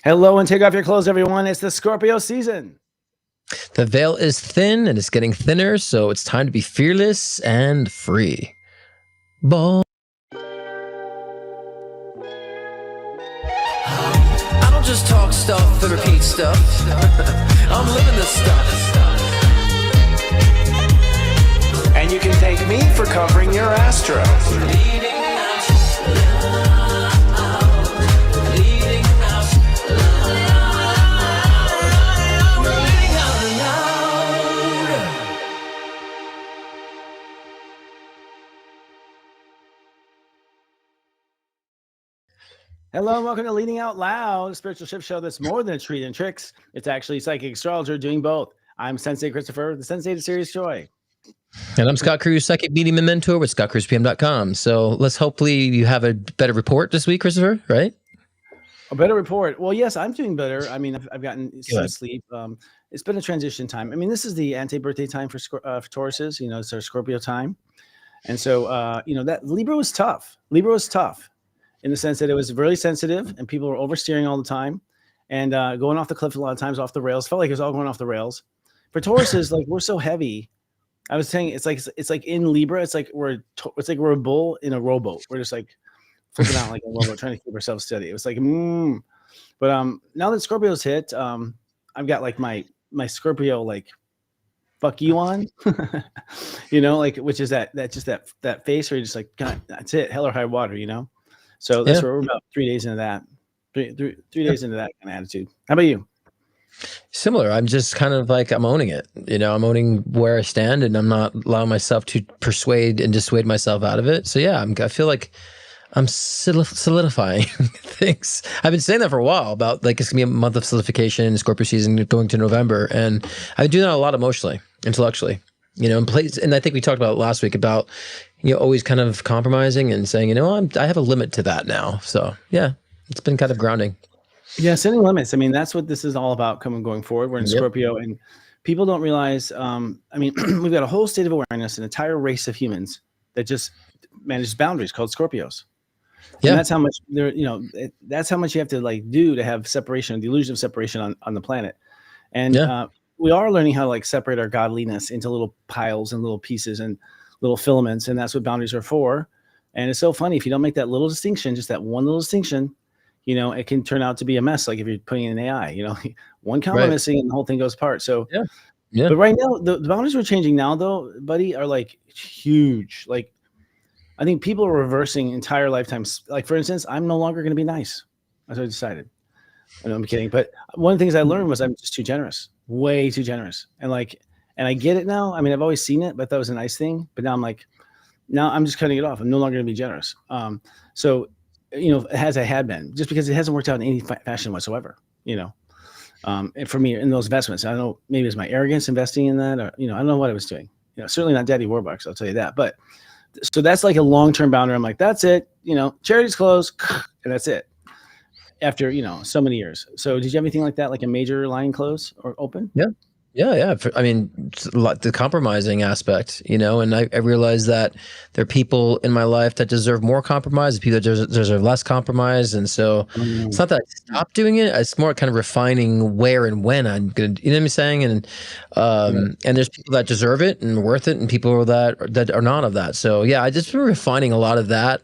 Hello and take off your clothes, everyone. It's the Scorpio season. The veil is thin and it's getting thinner, so it's time to be fearless and free. Ball. I don't just talk stuff and repeat stuff. I'm living this stuff. And you can thank me for covering your astro. Hello and welcome to Leading Out Loud, a spiritual shift show that's more than a treat and tricks. It's actually psychic astrologer doing both. I'm Sensei Christopher, the Sensei to Serious Joy. And I'm Scott Cruz, psychic medium and mentor with scottcruzpm.com. So let's hopefully you have a better report this week, Christopher, right? A better report. Well, yes, I'm doing better. I mean, I've gotten some sleep. It's been a transition time. I mean, this is the anti-birthday time for Tauruses. You know, it's our Scorpio time. And so, that Libra was tough. Libra was tough in the sense that it was really sensitive and people were oversteering all the time and going off the cliff a lot of times, off the rails. Felt like it was all going off the rails. For Tauruses, like we're so heavy. I was saying it's like in Libra, it's like we're a bull in a rowboat. We're just like flipping out like a rowboat, trying to keep ourselves steady. It was like, But now that Scorpio's hit, I've got like my Scorpio like fuck you on, which is that face where you're just like, God, that's it, hell or high water, So that's where we're about 3 days into that. Three days into that kind of attitude. How about you? Similar. I'm just kind of like, I'm owning it. I'm owning where I stand and I'm not allowing myself to persuade and dissuade myself out of it. So yeah, I feel like I'm solidifying things. I've been saying that for a while about like, it's gonna be a month of solidification, Scorpio season going to November. And I do that a lot emotionally, intellectually, and I think we talked about it last week about, always kind of compromising and saying, I have a limit to that now. So yeah, it's been kind of grounding. Yeah, setting limits. I mean, that's what this is all about going forward. We're in Scorpio and people don't realize, we've got a whole state of awareness, an entire race of humans that just manages boundaries called Scorpios. Yeah. And that's how much that's how much you have to like do to have separation, the illusion of separation on the planet. And we are learning how to like separate our godliness into little piles and little pieces and little filaments. And that's what boundaries are for. And it's so funny if you don't make that little distinction, just that one little distinction, it can turn out to be a mess. Like if you're putting in an AI, one comma missing and the whole thing goes apart. So, yeah. But right now, the boundaries we're changing now, though, buddy, are like huge. Like, I think people are reversing entire lifetimes. Like, for instance, I'm no longer going to be nice. That's what I decided. I know I'm kidding. But one of the things I learned was I'm just too generous, way too generous. And I get it now. I mean, I've always seen it, but that was a nice thing. But now I'm like, now I'm just cutting it off. I'm no longer going to be generous. As I had been, just because it hasn't worked out in any fashion whatsoever, and for me in those investments, I don't know, maybe it's my arrogance investing in that, or, I don't know what I was doing, certainly not Daddy Warbucks, I'll tell you that. But so that's like a long-term boundary. I'm like, that's it, charity's closed and that's it after, so many years. So did you have anything like that? Like a major line close or open? Yeah. I mean, the compromising aspect, and I realized that there are people in my life that deserve more compromise, people that deserve less compromise. And so it's not that I stopped doing it. It's more kind of refining where and when I'm going to, you know what I'm saying? And, and there's people that deserve it and worth it and people that are not of that. So yeah, I just been refining a lot of that.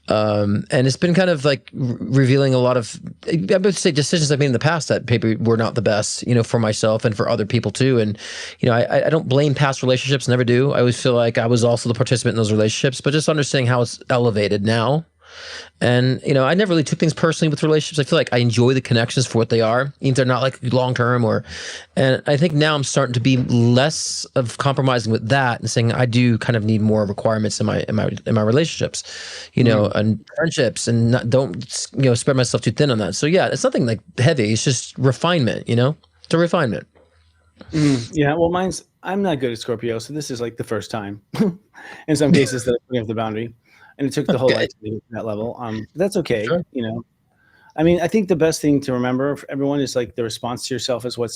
And it's been kind of like revealing a lot of, I would say, decisions I've made in the past that maybe were not the best, for myself and for other people too. And, I don't blame past relationships, never do. I always feel like I was also the participant in those relationships, but just understanding how it's elevated now. And, I never really took things personally with relationships. I feel like I enjoy the connections for what they are, even if they're not like long-term and I think now I'm starting to be less of compromising with that and saying I do kind of need more requirements in my relationships, and friendships and don't spread myself too thin on that. So yeah, it's nothing like heavy. It's just refinement, it's a refinement. Yeah, well, I'm not good at Scorpio, so this is like the first time in some cases that I'm putting up the boundary, and it took the whole life to be at that level. That's okay, sure. I mean, I think the best thing to remember for everyone is like the response to yourself is what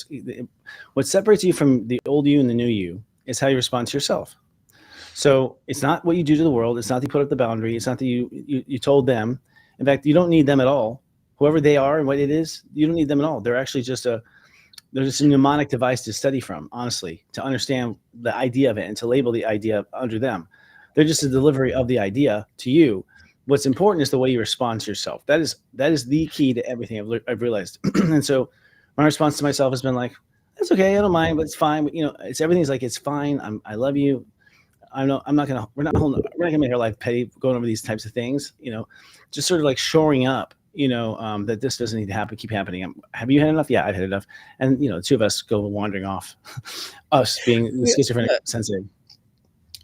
separates you from the old you and the new you is how you respond to yourself. So it's not what you do to the world. It's not that you put up the boundary. It's not that you told them. In fact, you don't need them at all. whoever they are and what it is, you don't need them at all. They're actually just they're just a mnemonic device to study from, honestly, to understand the idea of it and to label the idea under them. They're just a delivery of the idea to you. What's important is the way you respond to yourself. That is the key to everything I've realized. And so my response to myself has been like, that's okay, I don't mind, but it's fine. You know, everything's like, it's fine. I love you. We're not gonna make our life petty going over these types of things, you know, just sort of like shoring up, you know, that this doesn't need to keep happening. Have you had enough? Yeah, I've had enough. And, you know, the two of us go wandering off, us being schizophrenic sensitive.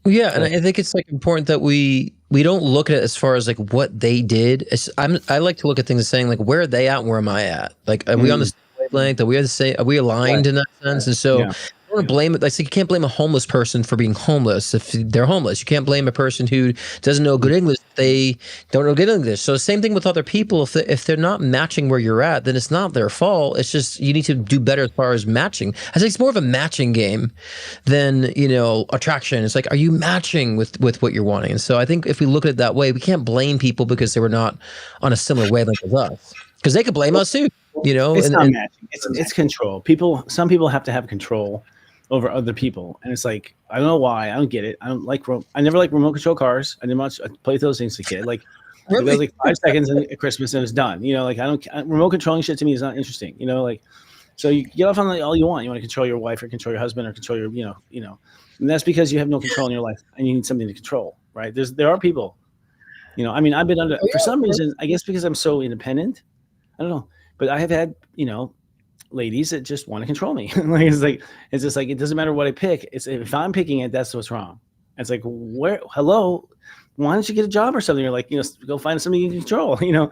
Yeah, and I think it's like important that we don't look at it as far as like what they did. I like to look at things as saying like, where are they at and where am I at? Like, are we on the same wavelength? Are we aligned in that sense? And so I don't blame it. Like, so you can't blame a homeless person for being homeless if they're homeless. You can't blame a person who doesn't know good English if they don't know good English. So same thing with other people. If they're not matching where you're at, then it's not their fault. It's just you need to do better as far as matching. I think it's more of a matching game than, you know, attraction. It's like, are you matching with what you're wanting? And so I think if we look at it that way, we can't blame people because they were not on a similar wavelength as us, because they could blame us too. You know, it's not matching. It's control. Some people have to have control over other people, and it's like, I don't know why. I don't get it. I never liked remote control cars. I played those things as a kid. Like, really? It was like 5 seconds at Christmas and it's done. You know, like remote controlling shit to me is not interesting. You know, like, so you get off on like all you want. You want to control your wife or control your husband or control your, you know, and that's because you have no control in your life and you need something to control, right? There are people, you know. I mean, I've been under for some reason. I guess because I'm so independent. I don't know, but I have had, you know, ladies that just want to control me. It's just like, it doesn't matter what I pick. It's if I'm picking it, that's what's wrong. It's like, hello, why don't you get a job or something? You're like, you know, go find something you can control, you know,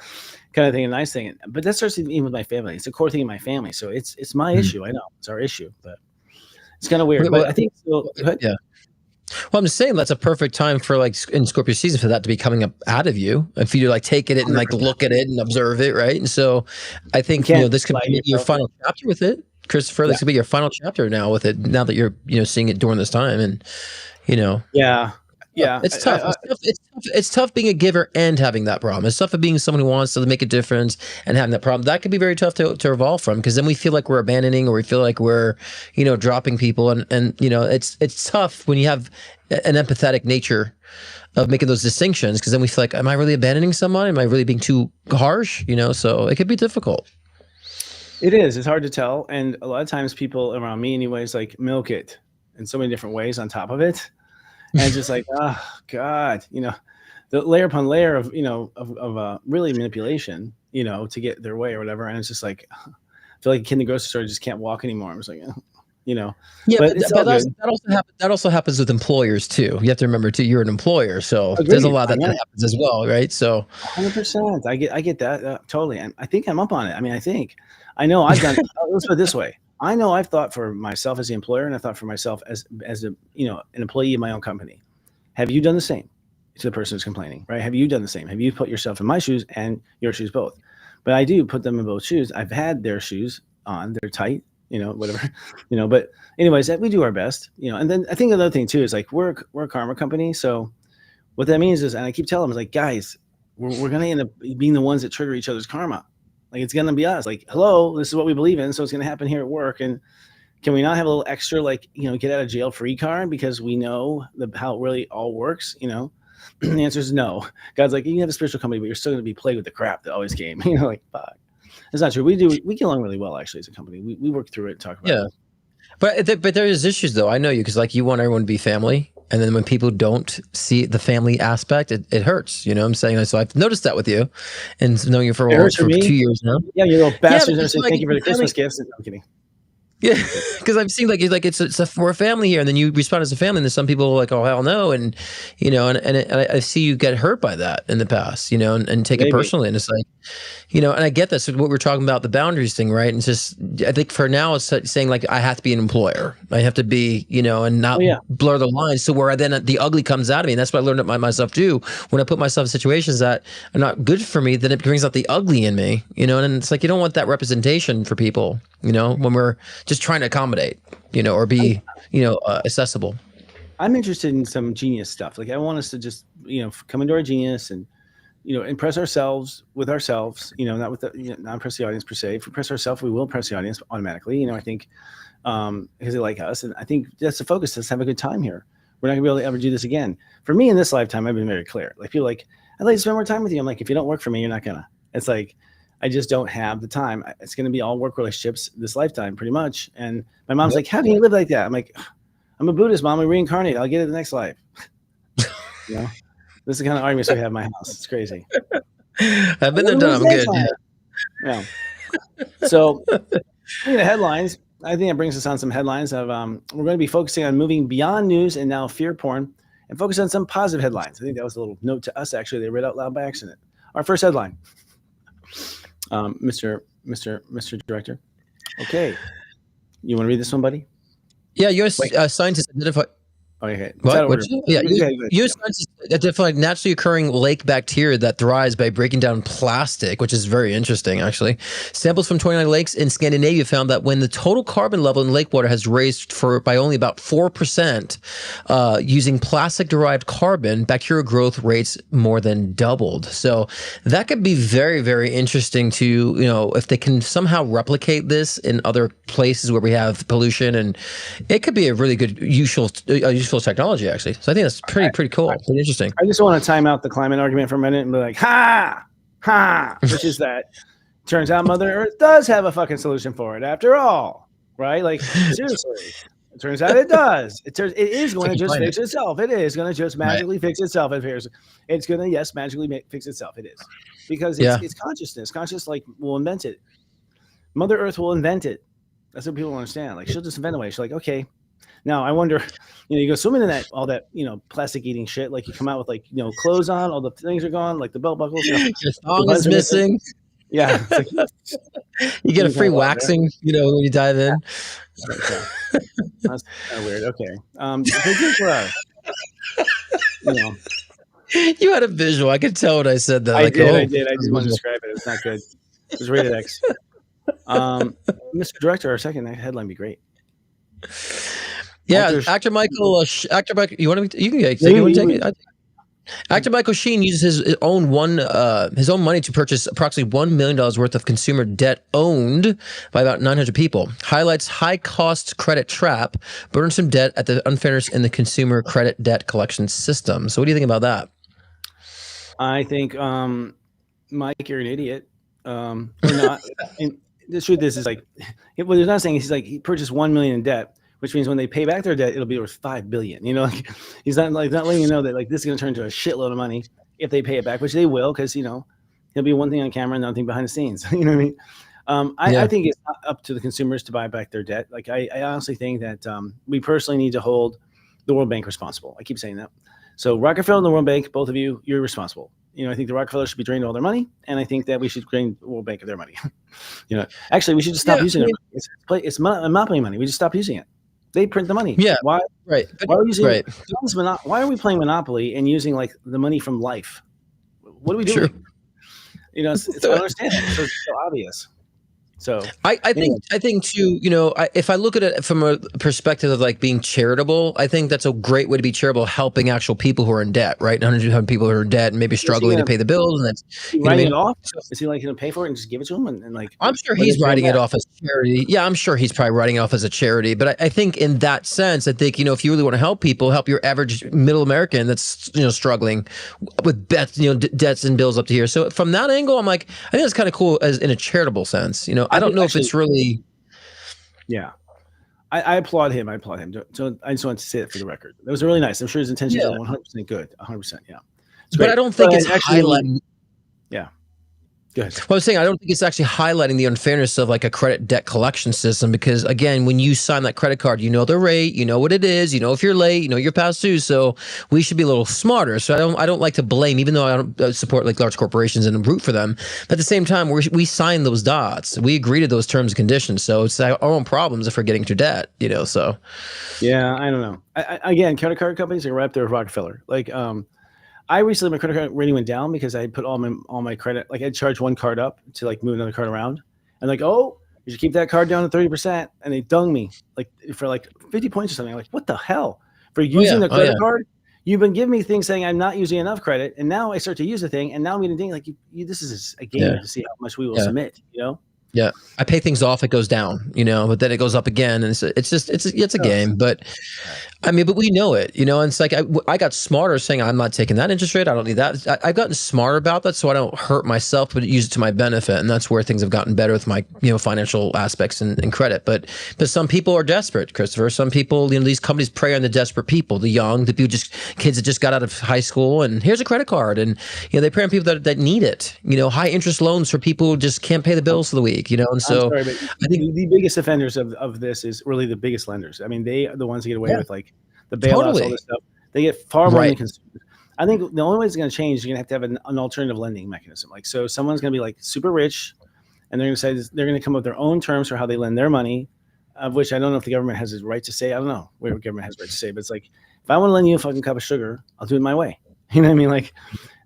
kind of thing, a nice thing. But that starts even with my family. It's a core thing in my family. So it's my issue. I know it's our issue, but it's kind of weird. But I think so. Yeah. Well, I'm just saying that's a perfect time for like in Scorpio season for that to be coming up out of you. If you like take it and like look at it and observe it, right? And so I think, you know, this could be your final chapter with it, Christopher. This could be your final chapter now with it. Now that you're, you know, seeing it during this time, and you know, it's tough. It's tough being a giver and having that problem. It's tough being someone who wants to make a difference and having that problem. That could be very tough to evolve from, because then we feel like we're abandoning, or we feel like we're, you know, dropping people. And you know, it's tough when you have an empathetic nature of making those distinctions, because then we feel like, am I really abandoning someone? Am I really being too harsh? You know, so it could be difficult. It is. It's hard to tell. And a lot of times people around me anyways, like milk it in so many different ways on top of it. And just like, oh God, you know, the layer upon layer of, you know, of really manipulation, you know, to get their way or whatever. And it's just like, I feel like a kid in the grocery store just can't walk anymore. I was like, you know, yeah, but that also happens with employers too. You have to remember too, you're an employer, so Agreed. There's a lot that happens as well, right? So 100%, I get that totally, and I think I'm up on it. I mean, I know I've done. Let's put it this way: I know I've thought for myself as the employer, and I thought for myself as a, you know, an employee of my own company. Have you done the same to the person who's complaining? Right? Have you done the same? Have you put yourself in my shoes and your shoes both? But I do put them in both shoes. I've had their shoes on; they're tight. You know, whatever, you know, but anyways, we do our best, you know. And then I think another thing too is like, we're a karma company. So what that means is, and I keep telling them, is like, guys, we're going to end up being the ones that trigger each other's karma. Like, it's going to be us. Like, hello, this is what we believe in. So it's going to happen here at work. And can we not have a little extra, like, you know, get out of jail free card because we know how it really all works, you know? The answer is no. God's like, you can have a spiritual company, but you're still going to be plagued with the crap that always came, you know, like, fuck. It's not true. We get along really well, actually, as a company. We work through it and talk about it. But there is issues, though. I know you, because like you want everyone to be family, and then when people don't see the family aspect, it hurts. You know what I'm saying? So I've noticed that with you, and knowing you for 2 years now. Yeah, you little bastards. Never say thank you for the Christmas gifts. I'm kidding. Yeah, because I've seen like we're a family here, and then you respond as a family, and then some people are like, oh hell no, and you know, and I see you get hurt by that in the past, you know, and take it personally, and it's like, you know, and I get this. So what we're talking about, the boundaries thing, right? And it's just, I think for now it's saying like, I have to be an employer, I have to be, you know, and not blur the lines. So where then the ugly comes out of me, and that's what I learned about myself too. When I put myself in situations that are not good for me, then it brings out the ugly in me, you know, and it's like, you don't want that representation for people, you know, when we're just trying to accommodate, you know, or be, you know, accessible. I'm interested in some genius stuff. Like, I want us to just, you know, come into our genius and impress ourselves with ourselves, not with not impress the audience per se. If we impress ourselves, we will impress the audience automatically. I think because they like us. And I think that's the focus. Let's have a good time here. We're not gonna be able to ever do this again. For me in this lifetime, I've been very clear. Like people like, I'd like to spend more time with you. I'm like, if you don't work for me, you're not gonna. It's like, I just don't have the time. It's gonna be all work relationships this lifetime, pretty much. And my mom's like, how can you live like that? I'm like, I'm a Buddhist, Mom. I reincarnate. I'll get it in the next life. This is the kind of arguments we have in my house. It's crazy. I've been there, done. I'm good. Yeah. So, the headlines. I think that brings us on some headlines of we're going to be focusing on moving beyond news and now fear porn and focus on some positive headlines. I think that was a little note to us, actually. They read out loud by accident. Our first headline, Mr. Director. Okay. You want to read this one, buddy? Yeah, U.S. scientists identify. Okay. What? Yeah, U.S. scientists identified naturally occurring lake bacteria that thrives by breaking down plastic, which is very interesting, actually. Samples from 29 lakes in Scandinavia found that when the total carbon level in lake water has raised by only about 4%, using plastic-derived carbon, bacterial growth rates more than doubled. So that could be very, very interesting to, if they can somehow replicate this in other places where we have pollution, and it could be a really good useful technology, actually. So I think that's pretty cool, pretty interesting. I just want to time out the climate argument for a minute and be like, ha, which is that turns out Mother Earth does have a fucking solution for it after all, right? Like, seriously. It turns out it does. It is going to just fix itself. It is going to just magically fix itself. It appears. It's going to, yes, magically fix itself. It is. Because it's consciousness. Conscious, will invent it. Mother Earth will invent it. That's what people understand. Like, she'll just invent a way. She's like, okay. Now I wonder, you go swimming in all that, plastic eating shit. Like you come out with clothes on, all the things are gone, like the belt buckles. Your thong is missing. Yeah. You get a free waxing, when you dive in. That's kind of weird. Okay. You had a visual. I could tell when I said that. I did. I just want to describe it. It's not good. It was rated X. Mr. Director, our second headline would be great. Yeah, actor Michael. You want to? You can take it. Actor Michael Sheen uses his own money to purchase approximately $1 million worth of consumer debt owned by about 900 people. Highlights high-cost credit trap, burdensome debt at the unfairness in the consumer credit debt collection system. So, what do you think about that? I think, Mike, you're an idiot. Or not. And the truth is what he's not saying is he purchased $1 million in debt, which means when they pay back their debt, it'll be worth $5 billion. He's not letting you know that this is going to turn into a shitload of money if they pay it back, which they will, because he'll be one thing on camera and another thing behind the scenes. You know what I mean? I think it's not up to the consumers to buy back their debt. I honestly think that we personally need to hold the World Bank responsible. I keep saying that. So Rockefeller and the World Bank, both of you, you're responsible. I think the Rockefeller should be drained of all their money, and I think that we should drain the World Bank of their money. Actually, we should just stop using it. It's monopoly money. We just stop using it. They print the money. Yeah. Why? Right. Why are we using why are we playing Monopoly and using the money from life? What are we doing? Sure. It's I understand it. It's so obvious. So I think too, if I look at it from a perspective of being charitable, I think that's a great way to be charitable, helping actual people who are in debt, right? 100 people who are in debt and maybe struggling to pay the bills, and that's writing it off. Is he going to pay for it and just give it to him? And I'm sure he's writing it off as charity. Yeah, I'm sure he's probably writing it off as a charity. But I think in that sense, I think if you really want to help people, help your average middle American that's struggling with debts and bills up to here. So from that angle, I'm like, I think that's kind of cool as in a charitable sense. I don't know if it's really. Yeah, I applaud him. So I just wanted to say it for the record. That was really nice. I'm sure his intentions are 100% good. 100%. Yeah. But I don't think it's actually highlighting. Yeah. Go ahead. Well, I was saying I don't think it's actually highlighting the unfairness of a credit debt collection system, because again, when you sign that credit card, the rate, what it is, if you're late, you're past due. So we should be a little smarter. So I don't like to blame, even though I don't support large corporations and root for them. But at the same time, we sign those dots. We agree to those terms and conditions. So it's our own problems if we're getting into debt. So. Yeah, I don't know. Again, credit card companies are right up there with Rockefeller. I recently, my credit card rating went down because I put all my credit, I'd charge one card up to move another card around, and oh, you should keep that card down to 30%, and they dung me for 50 points or something. I'm like, what the hell? For using the credit card, you've been giving me things saying I'm not using enough credit, and now I start to use the thing, and now I'm getting like this is a game to see how much we will submit. Yeah, I pay things off, it goes down, but then it goes up again, and it's a game. But I mean, but we know it, and it's like I got smarter saying I'm not taking that interest rate. I don't need that. I've gotten smarter about that, so I don't hurt myself, but use it to my benefit, and that's where things have gotten better with my financial aspects and credit. But some people are desperate, Christopher. Some people, these companies prey on the desperate people, the young, the people kids that just got out of high school, and here's a credit card, and they prey on people that need it. High interest loans for people who just can't pay the bills for the week. And so I think the biggest offenders of this is really the biggest lenders. I mean, they are the ones that get away with like the bailouts, all this stuff. They get far more than consumers. I think the only way it's going to change is you're going to have an alternative lending mechanism. Like, so someone's going to be like super rich, and they're going to say they're going to come up with their own terms for how they lend their money, of which I don't know if the government has the right to say. I don't know where the government has the right to say, but it's like, if I want to lend you a fucking cup of sugar, I'll do it my way. You know what I mean? Like,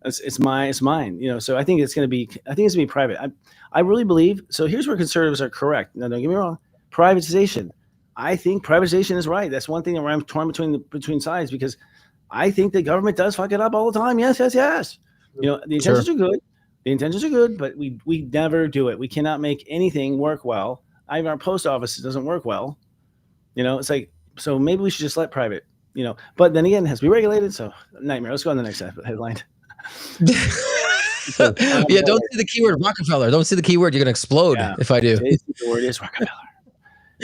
it's mine. So I think it's going to be private. I really believe. So here's where conservatives are correct. Now, don't get me wrong. Privatization. I think privatization is right. That's one thing where I'm torn between sides, because I think the government does fuck it up all the time. Yes. The intentions are good. The intentions are good, but we never do it. We cannot make anything work well. Even our post office doesn't work well. It's like, so maybe we should just let private. But then again, it has to be regulated. So nightmare. Let's go on the next headline. Don't say the keyword Rockefeller. Don't say the keyword. You're gonna explode if I do. The word is Rockefeller.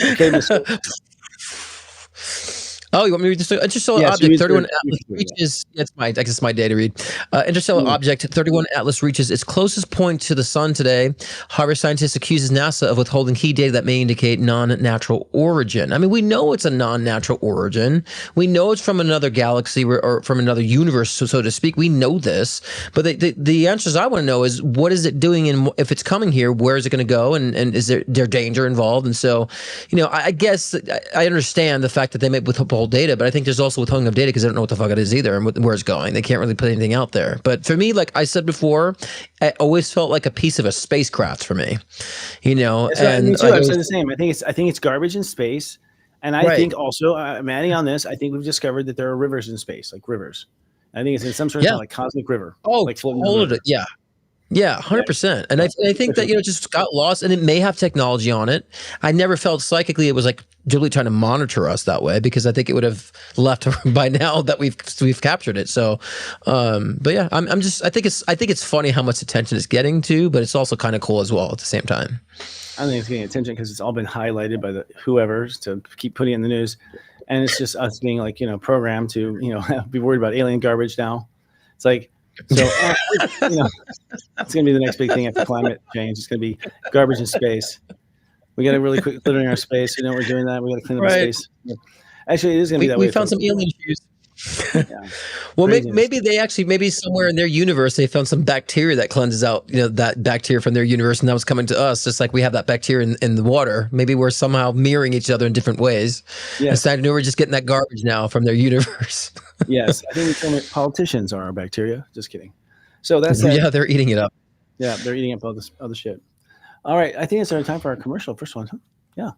Okay, Oh, you want me to read this? Interstellar Object 31 Atlas reaches. I guess it's my day to read. Interstellar Object 31 Atlas reaches its closest point to the sun today. However, scientists accuses NASA of withholding key data that may indicate non-natural origin. I mean, we know it's a non-natural origin. We know it's from another galaxy or from another universe, so to speak. We know this, but the answers I want to know is, what is it doing, and if it's coming here, where is it going to go, and is there danger involved? And so, I guess I understand the fact that they may withhold data, but I think there's also withholding of data because they don't know what the fuck it is either and where it's going. They can't really put anything out there. But for me, like I said before, it always felt like a piece of a spacecraft for me. Me too. I've said the same. I think it's garbage in space, and I think also I'm adding on this. I think we've discovered that there are rivers in space, like rivers. I think it's in some sort of like cosmic river. Oh, like totally. Yeah, 100%. And I think that, just got lost, and it may have technology on it. I never felt psychically it was like Julie trying to monitor us that way, because I think it would have left by now that we've captured it. So, but yeah, I think it's funny how much attention it's getting to, but it's also kind of cool as well at the same time. I think it's getting attention because it's all been highlighted by the whoever's to keep putting it in the news. And it's just us being like, programmed to, be worried about alien garbage now. It's like, so, it's going to be the next big thing after climate change. It's going to be garbage in space. We got to really quick litter in our space. We're doing that. We got to clean up the space. Actually, it is going to be that way. We found some alien shoes. Well, maybe somewhere in their universe they found some bacteria that cleanses out that bacteria from their universe, and that was coming to us, just like we have that bacteria in the water. Maybe we're somehow mirroring each other in different ways. And we're just getting that garbage now from their universe. Yes, I think politicians are our bacteria. Just kidding. So that's they're eating it up. Yeah, they're eating up all this other shit. All right, I think it's our time for our commercial. First one, huh? Yeah,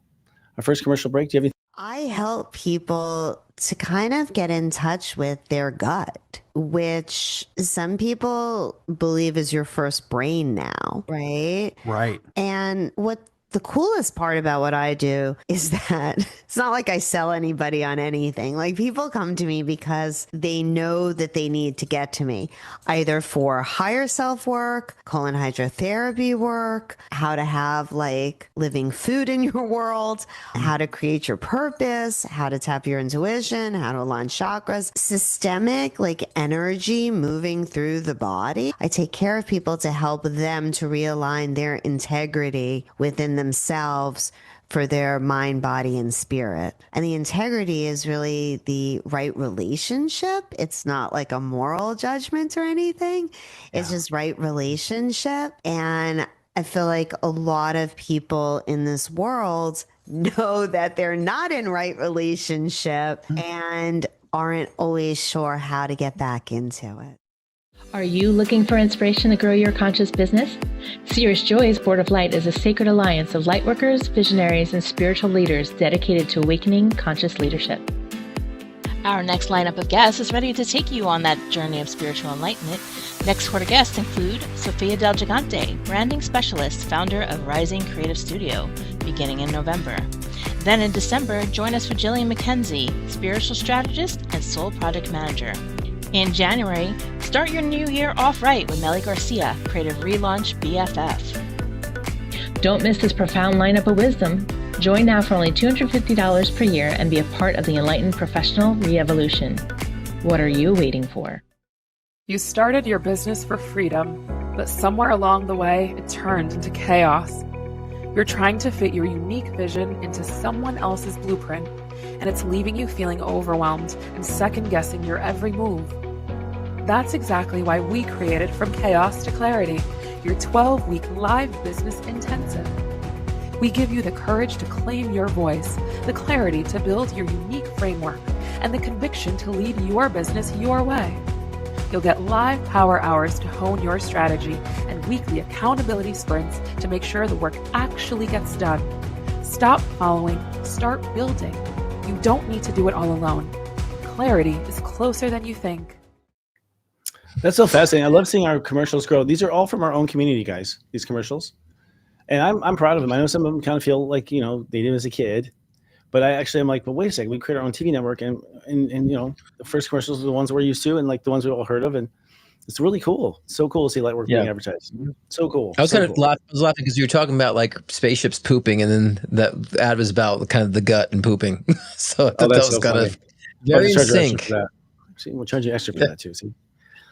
our first commercial break. Do you have anything? I help people to kind of get in touch with their gut, which some people believe is your first brain now, right? Right. And what the coolest part about what I do is that it's not like I sell anybody on anything. Like, people come to me because they know that they need to get to me, either for higher self work, colon hydrotherapy work, how to have like living food in your world, how to create your purpose, how to tap your intuition, how to align chakras, systemic like energy moving through the body. I take care of people to help them to realign their integrity within themselves for their mind, body, and spirit. And the integrity is really the right relationship. It's not like a moral judgment or anything. It's just right relationship. And I feel like a lot of people in this world know that they're not in right relationship and aren't always sure how to get back into it. Are you looking for inspiration to grow your conscious business? Seers Joy's Board of Light is a sacred alliance of lightworkers, visionaries, and spiritual leaders dedicated to awakening conscious leadership. Our next lineup of guests is ready to take you on that journey of spiritual enlightenment. Next quarter guests include Sofia Del Gigante, branding specialist, founder of Rising Creative Studio, beginning in November. Then in December, join us for Jillian McKenzie, spiritual strategist and soul project manager. In January, start your new year off right with Melly Garcia, creative relaunch BFF. Don't miss this profound lineup of wisdom. Join now for only $250 per year and be a part of the enlightened professional re-evolution. What are you waiting for? You started your business for freedom, but somewhere along the way, it turned into chaos. You're trying to fit your unique vision into someone else's blueprint, and it's leaving you feeling overwhelmed and second-guessing your every move. That's exactly why we created From Chaos to Clarity, your 12-week live business intensive. We give you the courage to claim your voice, the clarity to build your unique framework, and the conviction to lead your business your way. You'll get live power hours to hone your strategy and weekly accountability sprints to make sure the work actually gets done. Stop following, start building. You don't need to do it all alone. Clarity is closer than you think. That's so fascinating. I love seeing our commercials grow. These are all from our own community, guys, these commercials. And I'm proud of them. I know some of them kind of feel like, you know, they did as a kid. But I actually am like, well, wait a second. We create our own TV network, and you know, the first commercials are the ones we're used to, and like the ones we've all heard of, and it's really cool. So cool to see Lightwork being advertised. So cool. I was kind of laughing because you were talking about like spaceships pooping, and then that ad was about kind of the gut and pooping. So I thought that was kind of very in sync. See, we'll charge you extra for that too. See,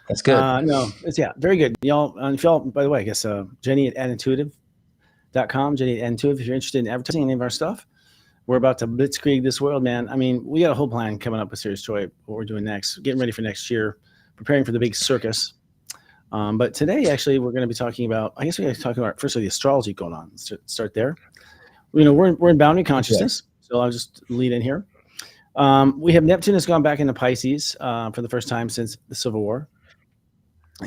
that's good. No, it's very good. Y'all, if y'all, by the way, I guess Jenny at adintuitive.com, Jenny at Adintuitive, if you're interested in advertising any of our stuff. We're about to blitzkrieg this world, man. I mean, we got a whole plan coming up with Serious Joy, what we're doing next, getting ready for next year, preparing for the big circus. But today, actually, we're going to be talking about, I guess we're going to talk about, first of all, the astrology going on. Let's start there. You know, we're in boundary consciousness, so I'll just lead in here. We have Neptune has gone back into Pisces for the first time since the Civil War.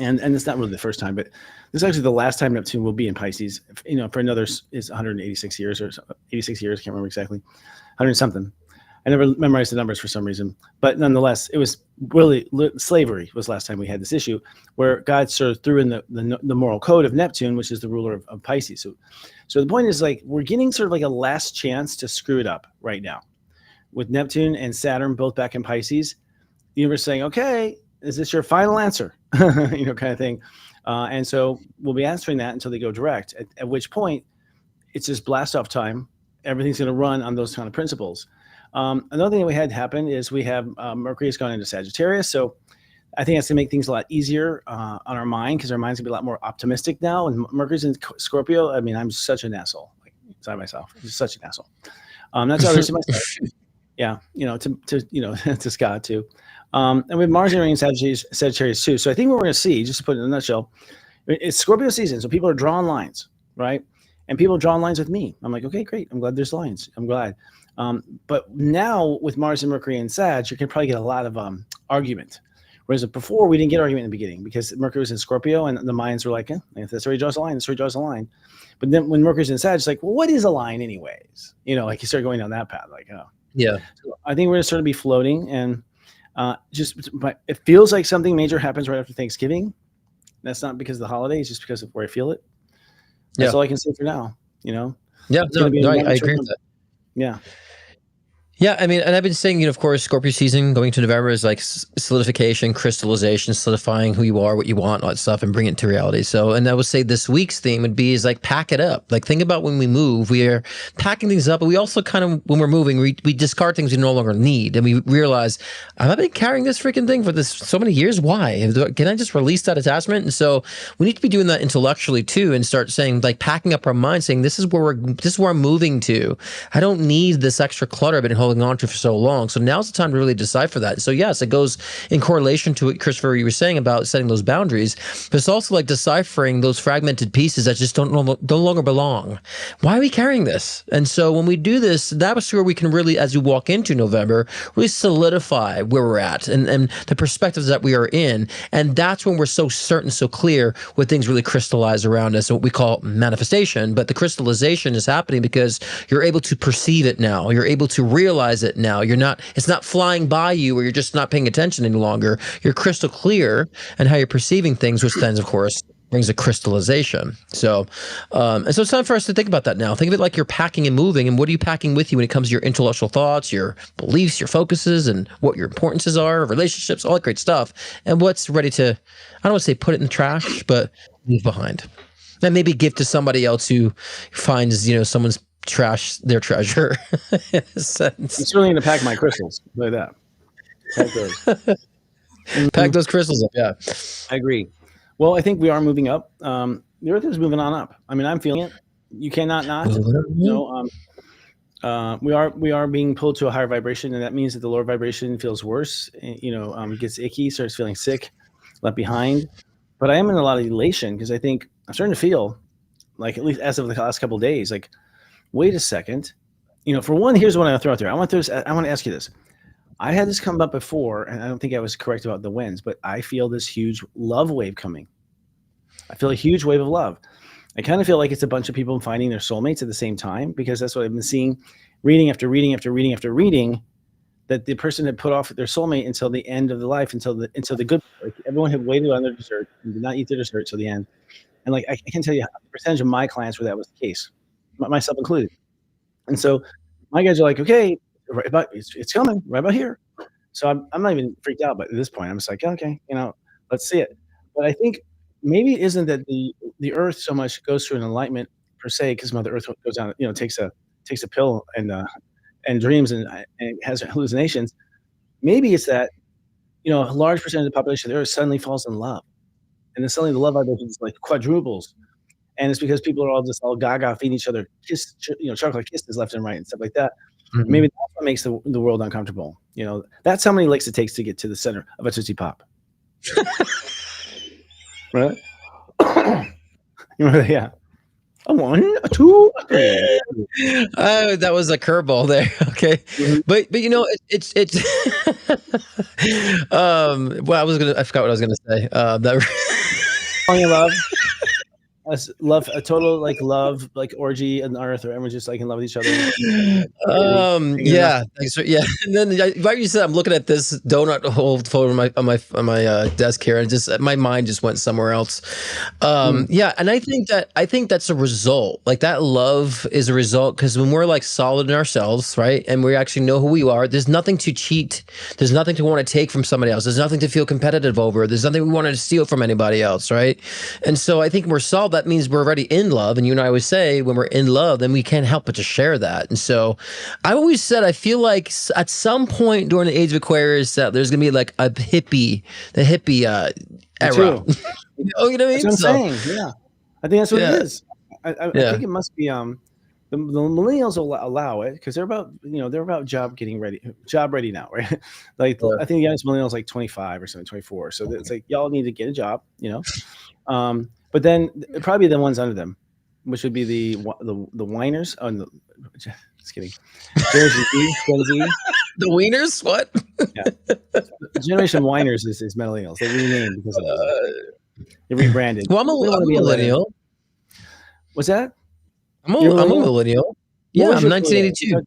And it's not really the first time, but this is actually the last time Neptune will be in Pisces. You know, for another is 186 years or 86 years. I can't remember exactly, 100 something. I never memorized the numbers for some reason, but nonetheless, it was really slavery was last time we had this issue where God sort of threw in the moral code of Neptune, which is the ruler of Pisces. So the point is like we're getting sort of like a last chance to screw it up right now with Neptune and Saturn both back in Pisces. The universe saying, okay, is this your final answer? You know, kind of thing. And so we'll be answering that until they go direct, at which point it's just blast off time. Everything's going to run on those kind of principles. Another thing that we had happen is we have Mercury has gone into Sagittarius. So I think that's going to make things a lot easier on our mind because our mind's going to be a lot more optimistic now. And Mercury's in Scorpio. I mean, I'm such an asshole. Like, inside myself. I'm just such an asshole. That's how I see myself. Yeah, you know, to you know, to Scott too. And we have Mars entering Sagittarius too. So I think what we're going to see, just to put it in a nutshell, it's Scorpio season. So people are drawing lines, right? And people are drawing lines with me. I'm like, okay, great. I'm glad there's lines. I'm glad. But now with Mars and Mercury and Sag, you can probably get a lot of argument. Whereas before, we didn't get argument in the beginning because Mercury was in Scorpio and the minds were like, if that's where he draws a line, that's where he draws a line. But then when Mercury's in Sag, it's like, well, what is a line anyways? You know, like you start going down that path. Like, oh. Yeah. So I think we're going to sort of be floating and but it feels like something major happens right after Thanksgiving. That's not because of the holidays, just because of where I feel it. That's all I can say for now, you know? Yeah, no, I agree with that. Yeah. Yeah, I mean, and I've been saying, you know, of course, Scorpio season going to November is like solidification, crystallization, solidifying who you are, what you want, all that stuff, and bring it to reality. So, and I would say this week's theme would be is like pack it up. Like think about when we move, we are packing things up, but we also kind of, when we're moving, we discard things we no longer need, and we realize, I've been carrying this freaking thing for this so many years. Why? Can I just release that attachment? And so we need to be doing that intellectually too, and start saying, like, packing up our mind, saying, this is where I'm moving to. I don't need this extra clutter I've been holding on to for so long. So now's the time to really decipher that. So yes, it goes in correlation to what Christopher you were saying about setting those boundaries, but it's also like deciphering those fragmented pieces that just don't no longer belong. Why are we carrying this? And so when we do this, that was where we can really, as we walk into November, really solidify where we're at and the perspectives that we are in. And that's when we're so certain, so clear when things really crystallize around us, what we call manifestation. But the crystallization is happening because you're able to perceive it now. You're able to realize visualize it now. It's not flying by you, or you're just not paying attention any longer. You're crystal clear and how you're perceiving things, which then, of course, brings a crystallization. So, and so it's time for us to think about that now. Think of it like you're packing and moving, and what are you packing with you when it comes to your intellectual thoughts, your beliefs, your focuses, and what your importances are, relationships, all that great stuff, and what's ready to, I don't want to say put it in the trash, but leave behind. And maybe give to somebody else who finds, someone's trash their treasure. In a sense. I'm certainly going to pack my crystals like that. Pack those. Pack those crystals up, yeah. I agree. Well, I think we are moving up. The Earth is moving on up. I mean, I'm feeling it. You cannot not. We are being pulled to a higher vibration, and that means that the lower vibration feels worse. Gets icky, starts feeling sick, left behind. But I am in a lot of elation because I think I'm starting to feel like, at least as of the last couple of days, like, wait a second. For one, here's what I'm going to throw out there. I want to ask you this. I had this come up before, and I don't think I was correct about the winds, but I feel this huge love wave coming. I feel a huge wave of love. I kind of feel like it's a bunch of people finding their soulmates at the same time, because that's what I've been seeing, reading after reading after reading after reading, that the person had put off their soulmate until the end of the life, until the good. Like, everyone had waited on their dessert and did not eat their dessert till the end. And like, I can tell you the percentage of my clients where that was the case, myself included. And so my guys are like, okay, right about, it's coming right about here. So I'm not even freaked out, but at this point I'm just like, okay, let's see it. But I think maybe it isn't that the Earth so much goes through an enlightenment per se, because Mother Earth goes down, takes a pill and dreams and has hallucinations. Maybe it's that a large percentage of the population of the Earth suddenly falls in love, and then suddenly the love vibration is like quadruples. And it's because people are all gaga, feeding each other chocolate kisses left and right and stuff like that. Mm-hmm. Maybe that's what makes the world uncomfortable. That's how many licks it takes to get to the center of a Tootsie Pop. Right? Yeah. A 1, a 2, a 3. Oh, that was a curveball there. Okay. Mm-hmm. But it's I forgot what I was gonna say. That love, a total love orgy on Earth, or everyone's just in love with each other. Yeah. And then right, you said I'm looking at this donut hole photo on my desk here, and just my mind just went somewhere else. Yeah, and I think that's a result. Like, that love is a result, because when we're solid in ourselves, right, and we actually know who we are, there's nothing to cheat. There's nothing to want to take from somebody else. There's nothing to feel competitive over. There's nothing we want to steal from anybody else, right? And so I think we're solid. That means we're already in love. And you and I always say, when we're in love, then we can't help but to share that. And so I've always said, I feel like at some point during the age of Aquarius, that there's going to be the hippie era. You know what I mean? That's what I'm saying. Yeah. I think that's what it is. I think it must be, the millennials will allow it, because they're about job ready now, right? I think the youngest millennials 25 or something, 24. So it's y'all need to get a job, but then it'd probably be the ones under them, which would be the whiners. Oh, no, just kidding. Generation Z. The wieners? What? Yeah. Generation whiners is millennials. They renamed because of they rebranded. Well, I'm a millennial. What's that? I'm a millennial. Yeah, I'm 1982.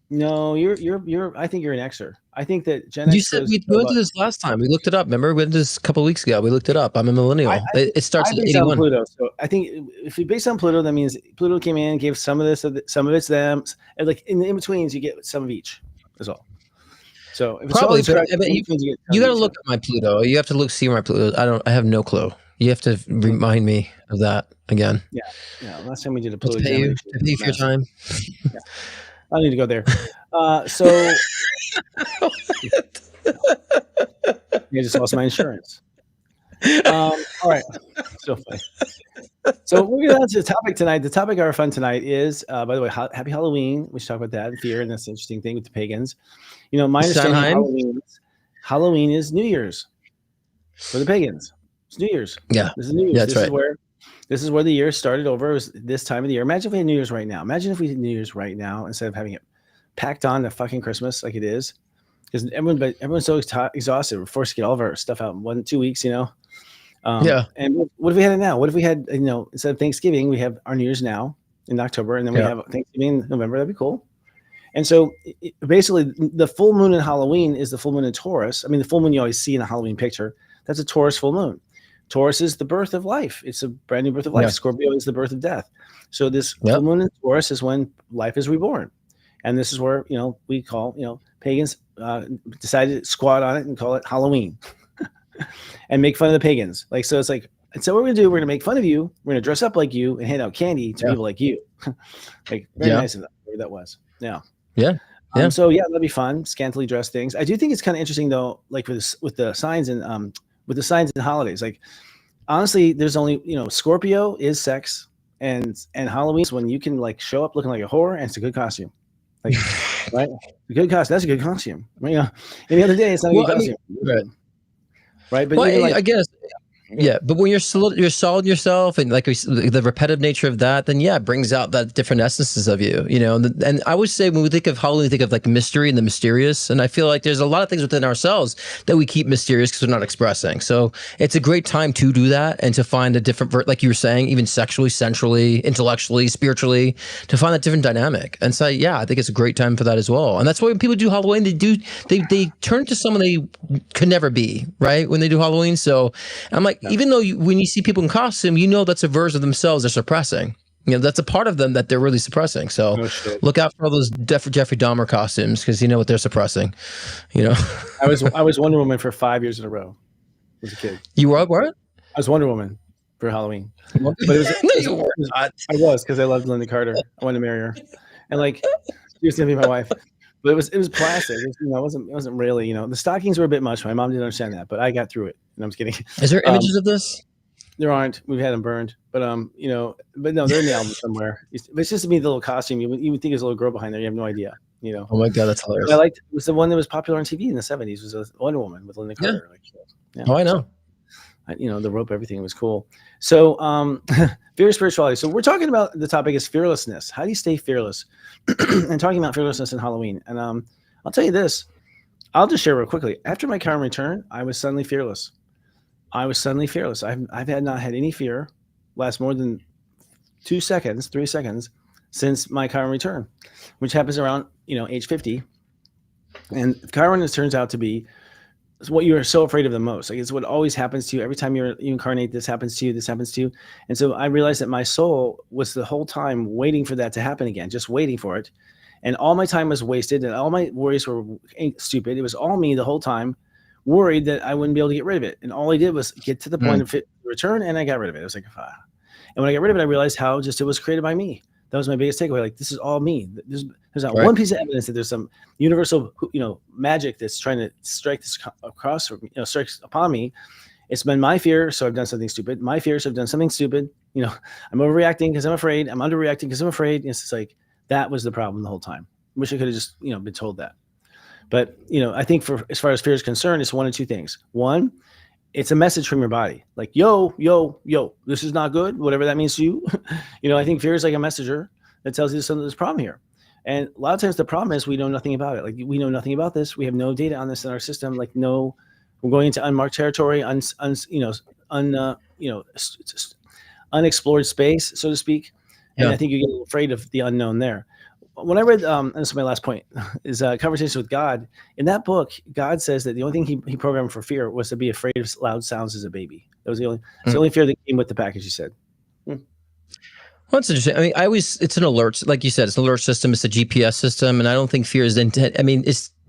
No, you're. I think you're an Xer. I think that Gen X. You said we went through this last time. We looked it up. Remember, we went through this a couple of weeks ago. We looked it up. I'm a millennial. It starts at 81. Pluto. So I think if we base on Pluto, that means Pluto came in, gave some of this, some of it's them, and in the in-betweens, you get some of each. That's all. So if probably, it's correct, you got to look at my Pluto. You have to see my Pluto. I have no clue. You have to remind me of that again. Yeah. Last time we did a Pluto. Pay you for your time. Yeah. I need to go there. So you just lost my insurance. All right. So funny. So we're going on to the topic tonight. The topic of our fun tonight is, by the way, Happy Halloween. We should talk about that and fear, and that's an interesting thing with the pagans. My understanding Halloween is New Year's for the pagans. It's New Year's. Yeah. This is New Year's. Yeah, that's right. This is where the year started over. It was this time of the year. Imagine if we had New Year's right now. Imagine if we had New Year's right now instead of having it packed on to fucking Christmas like it is. Because everyone's so exhausted. We're forced to get all of our stuff out in 1-2 weeks, Yeah. And what if we had it now? What if we had, instead of Thanksgiving, we have our New Year's now in October, and then we have Thanksgiving in November? That'd be cool. And so basically the full moon in Halloween is the full moon in Taurus. I mean, the full moon you always see in a Halloween picture, that's a Taurus full moon. Taurus is the birth of life. It's a brand new birth of life. Yeah. Scorpio is the birth of death. So this full moon in Taurus is when life is reborn. And this is where, we call, pagans decided to squat on it and call it Halloween and make fun of the pagans. Like, so it's like, and so what we're going to do, we're going to make fun of you. We're going to dress up like you and hand out candy to people like you. Like, very nice of that. Whatever that was. Yeah. Yeah. So yeah, that'd be fun. Scantily dressed things. I do think it's kind of interesting though, like with the signs and holidays. Like, honestly, there's only, Scorpio is sex, and Halloween's when you can like show up looking like a whore and it's a good costume. Like, right? A good costume. That's a good costume. I mean, any other day it's not a good costume. Right. But well, I guess. Yeah, but when you're solid yourself, and like the repetitive nature of that, then it brings out that different essences of you, And I would say when we think of Halloween, we think of like mystery and the mysterious, and I feel like there's a lot of things within ourselves that we keep mysterious because we're not expressing. So it's a great time to do that and to find a different, like you were saying, even sexually, sensually, intellectually, spiritually, to find that different dynamic. And so I think it's a great time for that as well. And that's why when people do Halloween, they turn to someone they could never be, right? When they do Halloween, so I'm like. Even though when you see people in costume, that's a version of themselves they're suppressing. That's a part of them that they're really suppressing. So look out for all those Jeffrey Dahmer costumes because you know what they're suppressing. I was Wonder Woman for 5 years in a row as a kid. You were what? I was Wonder Woman for Halloween. But I was because I loved Linda Carter. I wanted to marry her, and like she was gonna be my wife. But it was plastic. It wasn't really, the stockings were a bit much. My mom didn't understand that, but I got through it. And I'm just kidding. Is there images of this? There aren't. We've had them burned, but but no, they're in the album somewhere. It's just me, the little costume. You would think there's a little girl behind there. You have no idea. Oh my God, that's hilarious. It was the one that was popular on TV in the 70s. Was a Wonder Woman with Linda Carter. Oh, I know. The rope, everything was cool. So, fear of spirituality. So we're talking about the topic is fearlessness. How do you stay fearless? And talking about fearlessness in Halloween. And I'll tell you this. I'll just share real quickly. After my Chiron return, I was suddenly fearless. I've not had any fear last more than 3 seconds since my Chiron return, which happens around age 50. And Chiron turns out to be what you are so afraid of the most. Like, it's what always happens to you every time you incarnate. This happens to you. And so I realized that my soul was the whole time waiting for that to happen again, just waiting for it. And all my time was wasted, and all my worries were stupid. It was all me the whole time, worried that I wouldn't be able to get rid of it. And all I did was get to the point of return, and I got rid of it. It was like, and when I got rid of it, I realized how just it was created by me. That was my biggest takeaway. Like, this is all me. There's not one piece of evidence that there's some universal, magic that's trying to strike this across or strikes upon me. It's been my fear, so I've done something stupid. My fear, so I've done something stupid. I'm overreacting because I'm afraid. I'm underreacting because I'm afraid. It's just like that was the problem the whole time. Wish I could have just been told that. But I think for as far as fear is concerned, it's one of two things. One, it's a message from your body, like yo, this is not good, whatever that means to you. I think fear is like a messenger that tells you there's a problem here. And a lot of times the problem is we know nothing about it. Like, we know nothing about this. We have no data on this in our system. Like, we're going into unmarked territory, unexplored space, so to speak. And I think you get afraid of the unknown there. When I read, and this is my last point, is Conversations with God. In that book, God says that the only thing he programmed for fear was to be afraid of loud sounds as a baby. That was the only fear that came with the package, he said. Well, that's interesting. I mean, it's an alert, like you said, it's an alert system. It's a GPS system. And I don't think fear is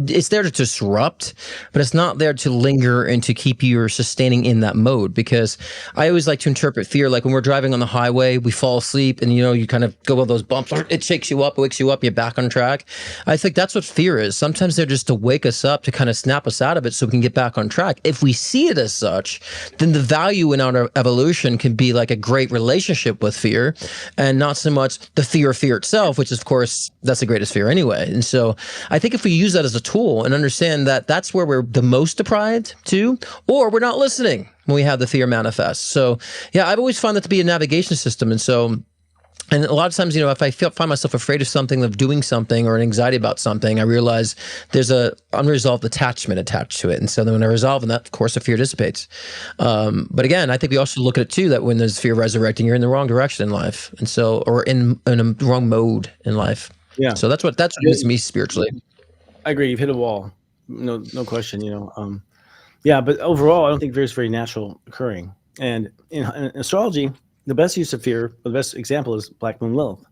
it's there to disrupt, but it's not there to linger and to keep you sustaining in that mode. Because I always like to interpret fear like when we're driving on the highway, we fall asleep and you kind of go on those bumps, it shakes you up, it wakes you up, you're back on track. I think that's what fear is. Sometimes they're just to wake us up, to kind of snap us out of it so we can get back on track. If we see it as such, then the value in our evolution can be like a great relationship with fear, and not so much the fear of fear itself, which is, of course, that's the greatest fear anyway. And so I think if we use that as a tool and understand that that's where we're the most deprived to, or we're not listening when we have the fear manifest. So yeah, I've always found that to be a navigation system. And a lot of times, if I find myself afraid of something, of doing something, or an anxiety about something, I realize there's a unresolved attachment attached to it. And so then when I resolve that, of course, the fear dissipates. But again, I think we also look at it too, that when there's fear resurrecting, you're in the wrong direction in life. And so, or in a wrong mode in life. Yeah. So that's what moves me spiritually. I agree. You've hit a wall. No question. Yeah, but overall, I don't think fear is very natural occurring. And in astrology, the best use of fear, the best example is Black Moon Lilith,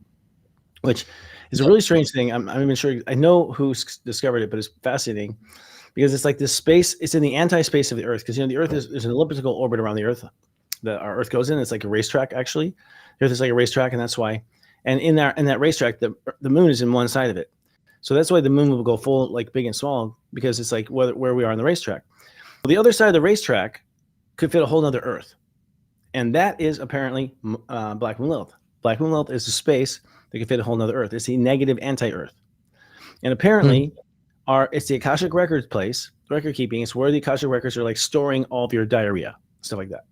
which is a really strange thing. I'm even sure I know who discovered it, but it's fascinating because it's like this space. It's in the anti-space of the Earth because the Earth is an elliptical orbit around the Earth that our Earth goes in. It's like a racetrack, actually. The Earth is like a racetrack, and that's why. And in that racetrack, the moon is in one side of it. So that's why the moon will go full, like big and small, because it's like where we are on the racetrack. Well, the other side of the racetrack could fit a whole nother Earth. And that is apparently Black Moon Lilith. Black Moon Lilith is a space that can fit a whole nother Earth. It's the negative anti-Earth. And apparently, it's the Akashic Records place, record keeping. It's where the Akashic Records are like storing all of your diarrhea, stuff like that.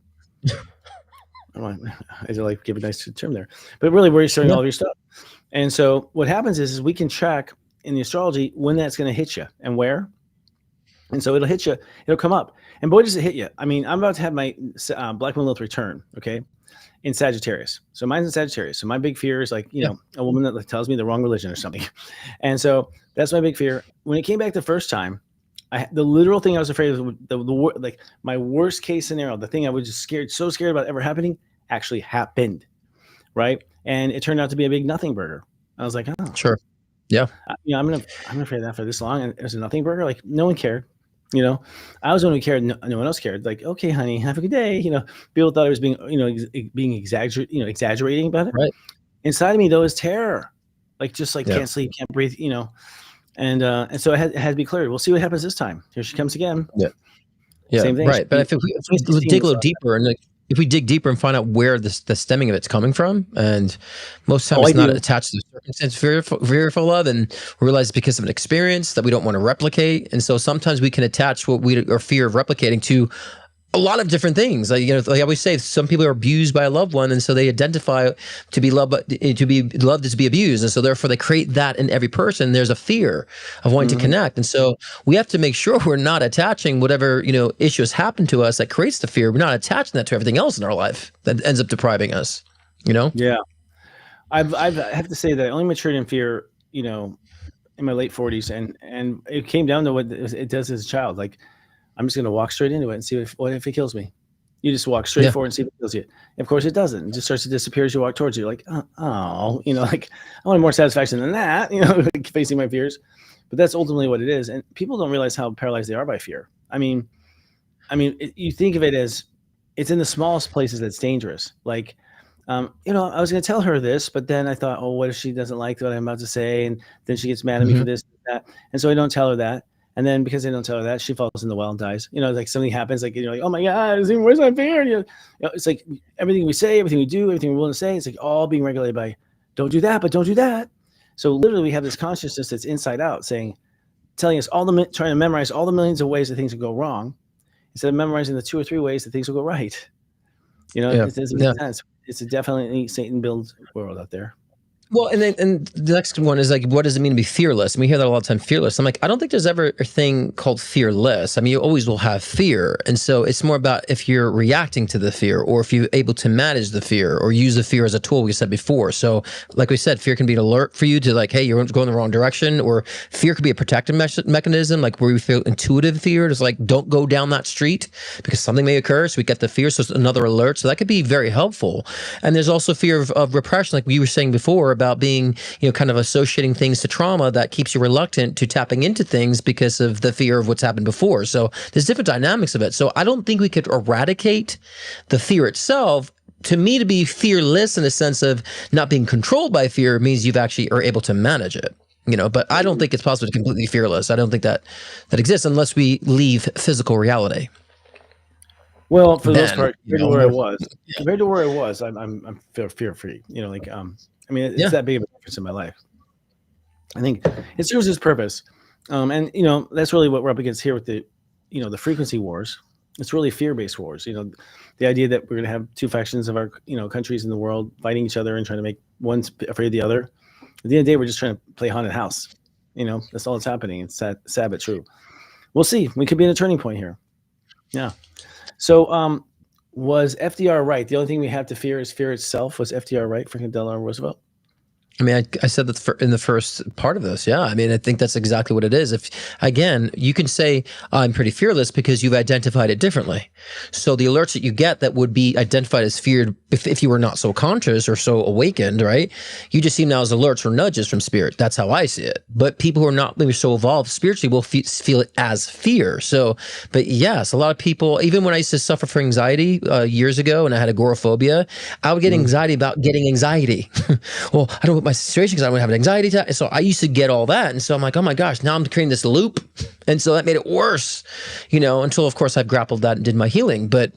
I like give a nice term there. But really, where you're storing all of your stuff. And so what happens is we can track in the astrology when that's going to hit you and where. And so it'll hit you, it'll come up. And boy, does it hit you. I mean, I'm about to have my Black Moon Lilith return, okay, in Sagittarius. So mine's in Sagittarius. So my big fear is like, a woman that tells me the wrong religion or something. And so that's my big fear. When it came back the first time, the literal thing I was afraid of, like my worst case scenario, the thing I was just so scared about ever happening, actually happened, right? And it turned out to be a big nothing burger. I was like, oh, sure, yeah. I'm afraid of that for this long, and it was a nothing burger. Like no one cared. I was the one who cared. No one else cared. Like, okay, honey, have a good day. People thought I was being exaggerating about it. Right. Inside of me, though, is terror. Like, just like can't sleep, can't breathe. And so it had to be cleared. We'll see what happens this time. Here she comes again. Yeah. Same thing. Right. But if we dig a little deeper and if we dig deeper and find out where the stemming of it's coming from, and most times it's not attached to the circumstance fearful of, and we realize it's because of an experience that we don't want to replicate. And so sometimes we can attach what we are fear of replicating to a lot of different things. Like I always say, some people are abused by a loved one, and so they identify to be loved, but to be loved is to be abused, and so therefore they create that in every person. There's a fear of wanting to connect, and so we have to make sure we're not attaching whatever issue has happened to us that creates the fear. We're not attaching that to everything else in our life that ends up depriving us. Yeah, I have to say that I only matured in fear, in my late 40s, and it came down to what it does as a child, like. I'm just going to walk straight into it and see what if it kills me. You just walk straight forward and see if it kills you. And of course, it doesn't. It just starts to disappear as you walk towards you. You're like, like I want more satisfaction than that, like facing my fears. But that's ultimately what it is. And people don't realize how paralyzed they are by fear. I mean, you think of it as it's in the smallest places that's dangerous. Like, I was going to tell her this, but then I thought, what if she doesn't like what I'm about to say? And then she gets mad at me for this and that. And so I don't tell her that. And then because they don't tell her that, she falls in the well and dies. Like something happens, like, like, oh my God, it's even worse than fear. It's like everything we say, everything we do, everything we're willing to say, it's like all being regulated by don't do that, but don't do that. So literally we have this consciousness that's inside out telling us trying to memorize all the millions of ways that things will go wrong instead of memorizing the 2 or 3 ways that things will go right. It doesn't make sense. It's a definitely Satan-built world out there. Well, and the next one is like, what does it mean to be fearless? And we hear that a lot of time, fearless. I'm like, I don't think there's ever a thing called fearless. I mean, you always will have fear. And so it's more about if you're reacting to the fear or if you're able to manage the fear or use the fear as a tool, we said before. So like we said, fear can be an alert for you to like, hey, you're going the wrong direction, or fear could be a protective mechanism, like where we feel intuitive fear. It's like, don't go down that street because something may occur. So we get the fear. So it's another alert. So that could be very helpful. And there's also fear of repression, like we were saying before, about being, kind of associating things to trauma that keeps you reluctant to tapping into things because of the fear of what's happened before. So there's different dynamics of it. So I don't think we could eradicate the fear itself. To me, to be fearless in the sense of not being controlled by fear means you've actually are able to manage it. But I don't think it's possible to be completely fearless. I don't think that exists unless we leave physical reality. Well, for the most part, compared to where I was, I'm fear free. It's that big of a difference in my life. I think it serves its purpose, and that's really what we're up against here with the, the frequency wars. It's really fear-based wars. The idea that we're going to have two factions of our countries in the world fighting each other and trying to make one afraid of the other. At the end of the day, we're just trying to play haunted house. That's all that's happening. It's sad but true. We'll see. We could be in a turning point here. Yeah. So, was FDR right? The only thing we have to fear is fear itself. Was FDR right, Franklin Delano Roosevelt? I mean, I said that in the first part of this. Yeah. I mean, I think that's exactly what it is. If, again, you can say, I'm pretty fearless because you've identified it differently. So the alerts that you get that would be identified as feared if you were not so conscious or so awakened, right? You just see them now as alerts or nudges from spirit. That's how I see it. But people who are not maybe so evolved spiritually will feel it as fear. So, but yes, a lot of people, even when I used to suffer from anxiety years ago and I had agoraphobia, I would get anxiety about getting anxiety. Well, I don't want my situation because I don't have an anxiety attack. So I used to get all that. And so I'm like, oh my gosh, now I'm creating this loop. And so that made it worse, until of course I've grappled that and did my healing. But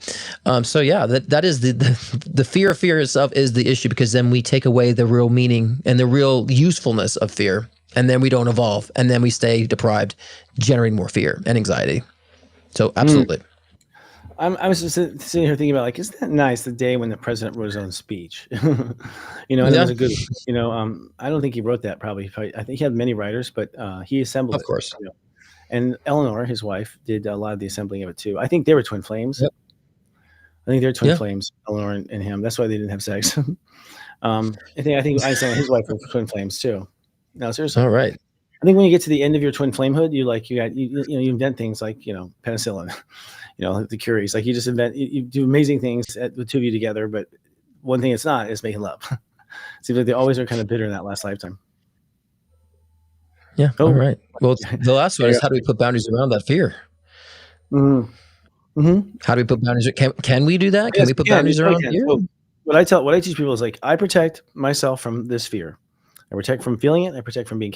so yeah, that is the fear itself is the issue, because then we take away the real meaning and the real usefulness of fear. And then we don't evolve, and then we stay deprived, generating more fear and anxiety. So absolutely. I was just sitting here thinking about, like, isn't that nice, the day when the president wrote his own speech? And it was a good, I don't think he wrote that probably. I think he had many writers, but he assembled it. Of course. And Eleanor, his wife, did a lot of the assembling of it too. I think they were twin flames. Yep. I think they're twin flames, Eleanor and him. That's why they didn't have sex. I think Einstein and his wife were twin flames too. No, seriously. All right. I think when you get to the end of your twin flamehood, you invent things like, penicillin, like the Curies, like you do amazing things the two of you together. But one thing it's not is making love. Seems like they always are kind of bitter in that last lifetime. Yeah. All right. Well, the last one is, how do we put boundaries around that fear? Mm-hmm. Mm-hmm. How do we put boundaries? Can we do that? Can we put boundaries around fear? So what I teach people is, like, I protect myself from this fear. I protect from feeling it. I protect from being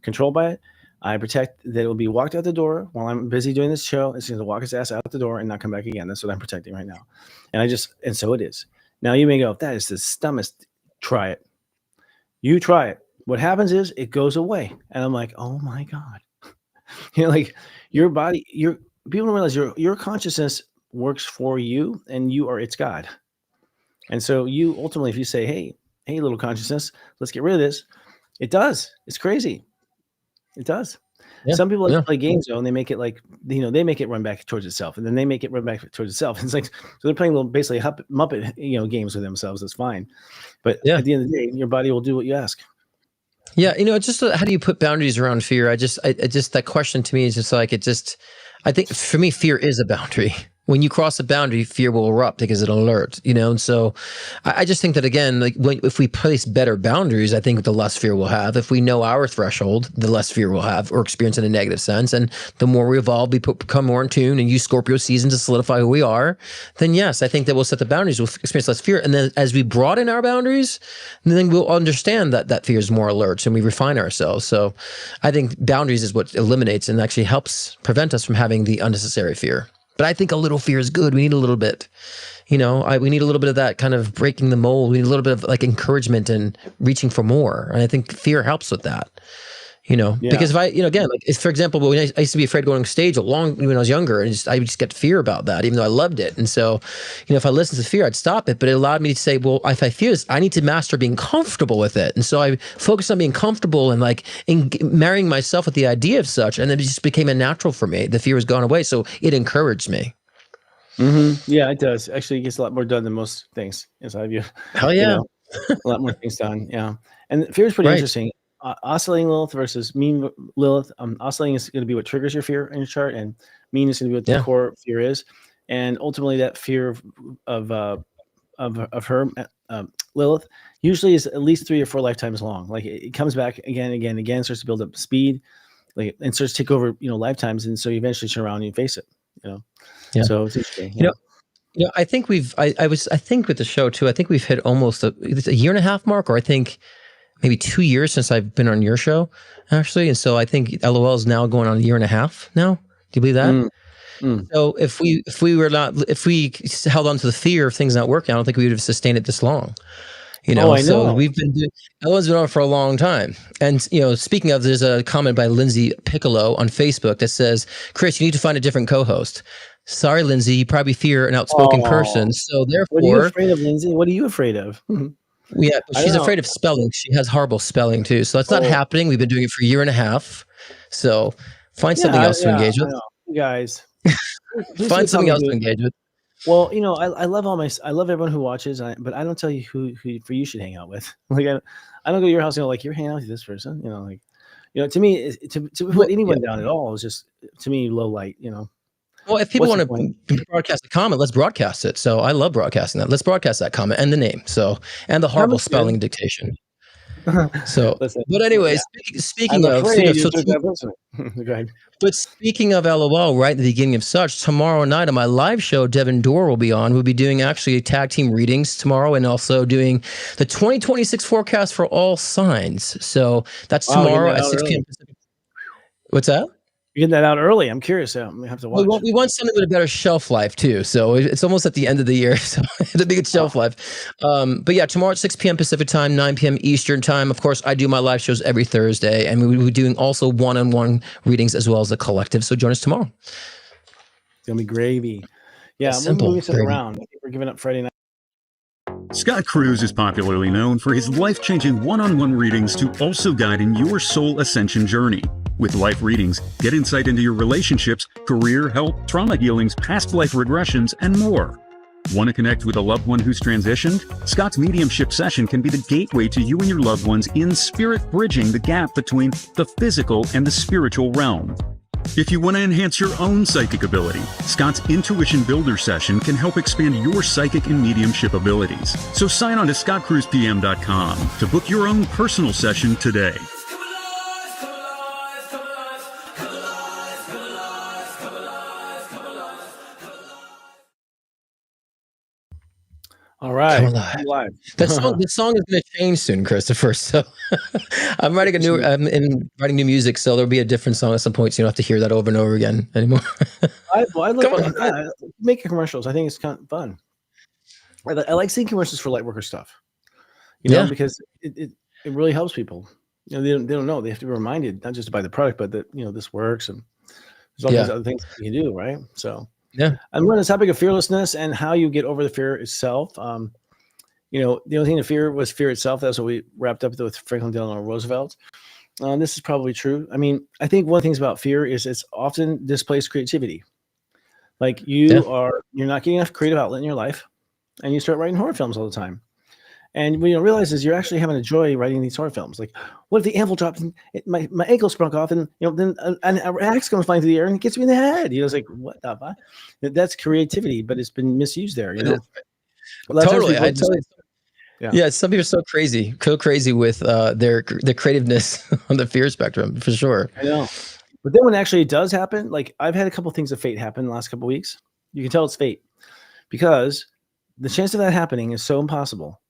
controlled by it. I protect that it will be walked out the door while I'm busy doing this show. It's going to walk its ass out the door and not come back again. That's what I'm protecting right now. And so it is. Now you may go, that is the dumbest. Try it. You try it. What happens is it goes away. And I'm like, oh my God. Like, your body, people don't realize your consciousness works for you, and you are its God. And so you ultimately, if you say, hey, little consciousness, let's get rid of this. It does. It's crazy. It does. Yeah. Some people like to play games, though, and they make it like, they make it run back towards itself, and then they make it run back towards itself. It's like, so they're playing little, basically Muppet, games with themselves. That's fine. But at the end of the day, your body will do what you ask. Yeah. It's just, how do you put boundaries around fear? I just, that question to me is just like, I think for me, fear is a boundary. When you cross a boundary, fear will erupt because it'll alert, and so I just think that, again, like, if we place better boundaries, I think the less fear we'll have. If we know our threshold, the less fear we'll have or experience in a negative sense. And the more we evolve, we become more in tune and use Scorpio season to solidify who we are, then yes, I think that we'll set the boundaries, we'll experience less fear. And then as we broaden our boundaries, then we'll understand that fear is more alert and we refine ourselves. So I think boundaries is what eliminates and actually helps prevent us from having the unnecessary fear. But I think a little fear is good. We need a little bit, we need a little bit of that kind of breaking the mold. We need a little bit of, like, encouragement and reaching for more. And I think fear helps with that, because if I, again, like, if, for example, when I used to be afraid of going on stage when I was younger, and I would just get fear about that, even though I loved it. And so, if I listened to fear, I'd stop it. But it allowed me to say, well, if I fear this, I need to master being comfortable with it. And so I focused on being comfortable and, like, marrying myself with the idea of such. And then it just became a natural for me. The fear has gone away. So it encouraged me. Mm-hmm. Yeah, it does. Actually, it gets a lot more done than most things inside of you. Hell yeah. A lot more things done. Yeah. And fear is pretty interesting. Oscillating Lilith versus mean Lilith. Oscillating is going to be what triggers your fear in your chart, and mean is going to be what the core fear is. And ultimately, that fear of her, Lilith, usually is at least 3 or 4 lifetimes long. Like, it comes back again and again, starts to build up speed, like, and starts to take over, lifetimes. And so you eventually turn around and you face it. Yeah. So it's interesting. I think I think with the show too, I think we've hit almost a year and a half mark, or I think maybe 2 years since I've been on your show, actually. And so I think LOL is now going on a year and a half now. Do you believe that? So if we held on to the fear of things not working, I don't think we would have sustained it this long. I know. So we've been doing, LOL's been on for a long time. And, speaking of, there's a comment by Lindsay Piccolo on Facebook that says, Chris, you need to find a different co-host. Sorry, Lindsay, you probably fear an outspoken person. So therefore, what are you afraid of, Lindsay? What are you afraid of? Yeah, she's afraid of spelling. She has horrible spelling too. So that's not happening. We've been doing it for a year and a half. So find something else to engage with. You guys. Find something else to engage with. Well, I love I love everyone who watches, but I don't tell you who for you should hang out with. Like I don't go to your house, like you're hanging out with this person, like, to me, to put anyone down at all is just, to me, low light, Well, if people What's want the to broadcast a comment, let's broadcast it. So I love broadcasting that. Let's broadcast that comment and the name. So, and the horrible Comment's good. spelling dictation. So, Listen, but anyway, I'm speaking of, afraid you took that person. Go ahead. but speaking of LOL, right at the beginning of such, tomorrow night on my live show, Devin Dorr will be on. We'll be doing actually tag team readings tomorrow, and also doing the 2026 forecast for all signs. So that's tomorrow at 6 p.m. Pacific. What's that? You're getting that out early. I'm curious. We have to watch. We want something with a better shelf life too. So it's almost at the end of the year, so it'll be good shelf life. But yeah, tomorrow at 6 p.m. Pacific time, 9 p.m. Eastern time. Of course, I do my live shows every Thursday, and we will be doing also one-on-one readings as well as a collective. So join us tomorrow. It's gonna be gravy. Yeah, we're moving it around. I think we're giving up Friday night. Scott Cruz is popularly known for his life-changing one-on-one readings to also guide in your soul ascension journey. With life readings, get insight into your relationships, career, health, trauma healings, past life regressions, and more. Want to connect with a loved one who's transitioned? Scott's mediumship session can be the gateway to you and your loved ones in spirit, bridging the gap between the physical and the spiritual realm. If you want to enhance your own psychic ability, Scott's Intuition Builder session can help expand your psychic and mediumship abilities. So sign on to scottcruzpm.com to book your own personal session today. All right, I'm live. This song is going to change soon, Christopher. So I'm writing writing new music, so there'll be a different song at some point. So you don't have to hear that over and over again anymore. I love making commercials. I think it's kind of fun. I like seeing commercials for lightworker stuff. Because it really helps people. They don't know. They have to be reminded not just to buy the product, but that this works, and there's all these other things that you can do, right? So. Yeah, I'm on the topic of fearlessness and how you get over the fear itself. The only thing to fear was fear itself. That's what we wrapped up with Franklin Delano Roosevelt. This is probably true. I mean, I think one of the things about fear is it's often displaced creativity. Like you're not getting enough creative outlet in your life, and you start writing horror films all the time. And what you realize is you're actually having a joy writing these horror films. Like, what if the anvil dropped and my ankle sprung off, and then an axe comes flying through the air and it gets me in the head? It's like, what the fuck? That's creativity, but it's been misused there. Totally. Yeah, some people are so crazy with their creativeness on the fear spectrum, for sure. I know. But then when actually it does happen, like I've had a couple of things of fate happen in the last couple of weeks. You can tell it's fate because the chance of that happening is so impossible.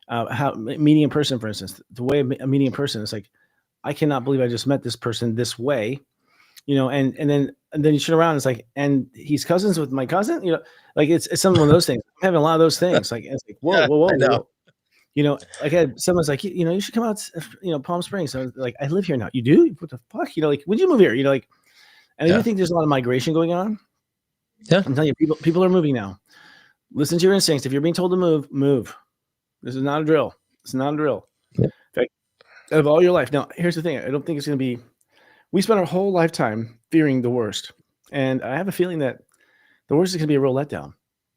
How meeting a person, for instance, the way a meeting a person is like, I cannot believe I just met this person this way, and then you turn around, it's like, and he's cousins with my cousin, like it's some of those things. I'm having a lot of those things. Like it's like, whoa. Like someone's like, you should come out, Palm Springs. So like, I live here now. You do? What the fuck? Like, when did you move here? And I do think there's a lot of migration going on. Yeah. I'm telling you, people are moving now. Listen to your instincts. If you're being told to move. This is not a drill. It's not a drill. Yeah. In fact, out of all your life. Now, here's the thing. I don't think it's going to be. We spent our whole lifetime fearing the worst, and I have a feeling that the worst is going to be a real letdown.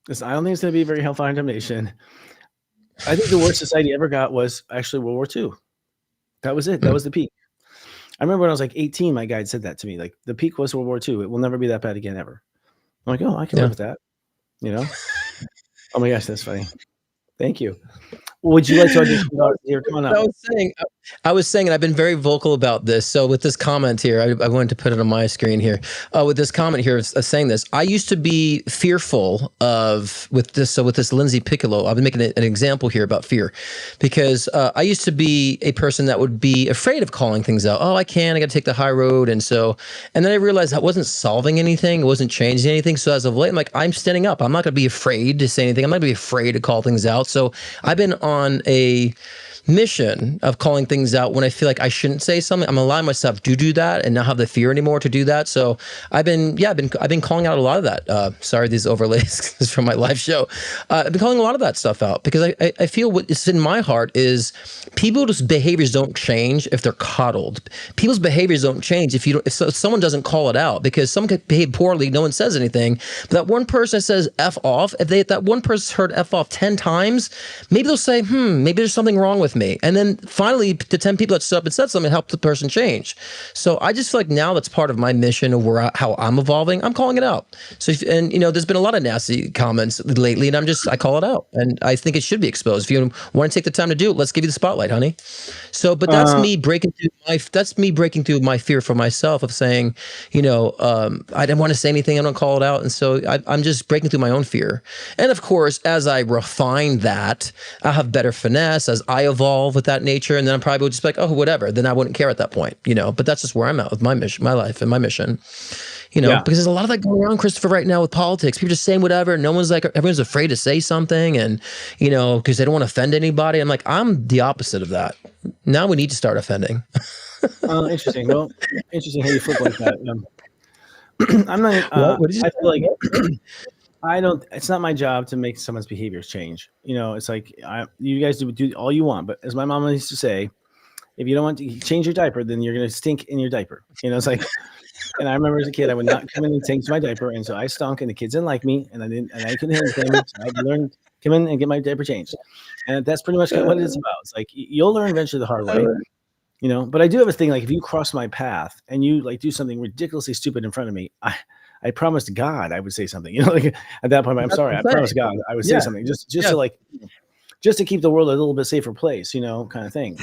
I don't think it's going to be a very hellfire and damnation. I think the worst society ever got was actually World War II. That was it. That was the peak. I remember when I was like 18, my guide said that to me. Like, the peak was World War II. It will never be that bad again, ever. I'm like, oh, I can live with that. Oh my gosh, that's funny. Thank you. Would you like to audition here? Come on up. I was saying, and I've been very vocal about this. So with this comment here, I wanted to put it on my screen here. With this comment here, saying this, I used to be fearful with this Lindsay Piccolo. I've been making an example here about fear, because I used to be a person that would be afraid of calling things out. Oh, I got to take the high road, and then I realized that wasn't solving anything. It wasn't changing anything. So as of late, I'm like, I'm standing up. I'm not going to be afraid to say anything. I'm not going to be afraid to call things out. So I've been on a mission of calling things out when I feel like I shouldn't say something. I'm allowing myself to do that and not have the fear anymore to do that. So I've been calling out a lot of that. Sorry, these overlays is from my live show. I've been calling a lot of that stuff out because I feel what is in my heart is people's behaviors don't change if they're coddled. People's behaviors don't change if someone doesn't call it out, because someone could behave poorly, no one says anything. But that one person that says F off, if that one person's heard F off 10 times, maybe they'll say, maybe there's something wrong with me. And then finally, the 10 people that stood up and said something helped the person change. So I just feel like now that's part of my mission of how I'm evolving. I'm calling it out. So, there's been a lot of nasty comments lately, and I call it out. And I think it should be exposed. If you want to take the time to do it, let's give you the spotlight, honey. So, but that's me breaking through my fear for myself of saying, I didn't want to say anything. I don't call it out. And so I'm just breaking through my own fear. And of course, as I refine that, I'll have better finesse as I evolve with that nature. And then I'm probably just like, oh, whatever. Then I wouldn't care at that point, but that's just where I'm at with my mission, my life and my mission, because there's a lot of that going around, Christopher, right now with politics. People just saying whatever. No one's like, everyone's afraid to say something and, because they don't want to offend anybody. I'm like, I'm the opposite of that. Now we need to start offending. Interesting. Well, interesting how you flip like that. I'm not, what did you I feel like it's not my job to make someone's behaviors change. It's like, you guys do all you want, but as my mama used to say, if you don't want to change your diaper, then you're going to stink in your diaper. It's like, and I remember as a kid, I would not come in and change my diaper. And so I stunk and the kids didn't like me and I couldn't handle anything. So I had to learn, come in and get my diaper changed. And that's pretty much what it is about. It's like, you'll learn eventually the hard way. But I do have a thing, like if you cross my path and you like do something ridiculously stupid in front of me, I promised God I would say something, like at that point, I'm sorry, I promised God I would say something just to keep the world a little bit safer place, kind of thing.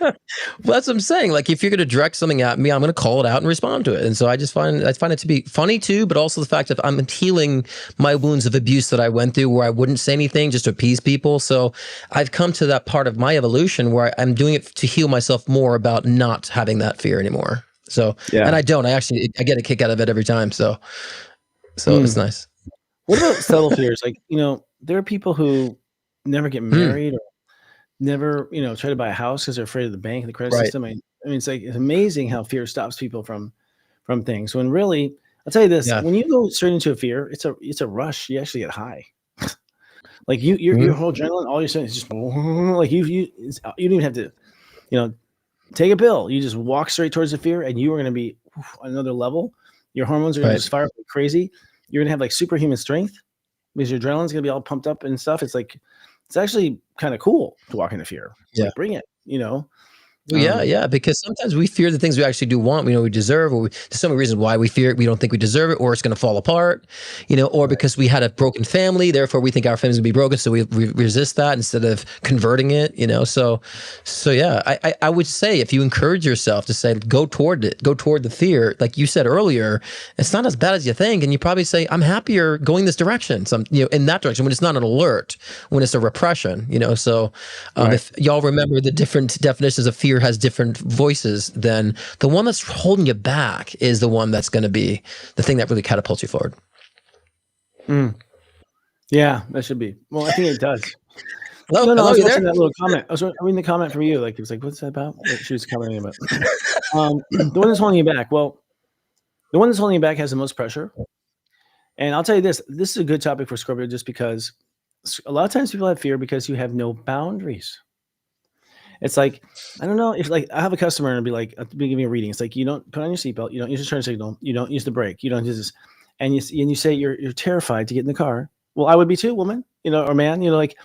Well, that's what I'm saying. Like if you're going to direct something at me, I'm going to call it out and respond to it. And so I find it to be funny too, but also the fact that I'm healing my wounds of abuse that I went through where I wouldn't say anything just to appease people. So I've come to that part of my evolution where I'm doing it to heal myself more about not having that fear anymore. So, and I get a kick out of it every time. So it's nice. What about subtle fears? Like, there are people who never get married or never, try to buy a house because they're afraid of the bank and the credit system. I mean, it's amazing how fear stops people from things. When really, I'll tell you this: when you go straight into a fear, it's a rush. You actually get high. Like your whole adrenaline, all you're saying is just like you don't even have to, take a pill. You just walk straight towards the fear, and you are going to be on another level. Your hormones are going to just fire up like crazy. You're going to have like superhuman strength because your adrenaline's going to be all pumped up and stuff. It's like, it's actually kind of cool to walk into fear. Like, bring it, because sometimes we fear the things we actually do want, we deserve, or there's so many reasons why we fear it. We don't think we deserve it, or it's going to fall apart, or because we had a broken family, therefore we think our family's going to be broken, so we resist that instead of converting it, So yeah, I would say if you encourage yourself to say, go toward it, go toward the fear, like you said earlier, it's not as bad as you think, and you probably say, I'm happier going this direction, in that direction, when it's not an alert, when it's a repression, So if y'all remember the different definitions of fear has different voices, then the one that's holding you back is the one that's going to be the thing that really catapults you forward. Yeah, that should be. Well, I think it does. Hello, I was watching there? that little comment. I was reading the comment from you. Like, it was like, what's that about? What she was commenting about. The one that's holding you back. Well, the one that's holding you back has the most pressure. And I'll tell you this is a good topic for Scorpio, just because a lot of times people have fear because you have no boundaries. It's like, I don't know if, like, I have a customer and be like, I'll be giving a reading. It's like, you don't put on your seatbelt, you don't use the turn signal, you don't use the brake, you don't use this, and you say you're terrified to get in the car. Well, I would be too, woman, or man, like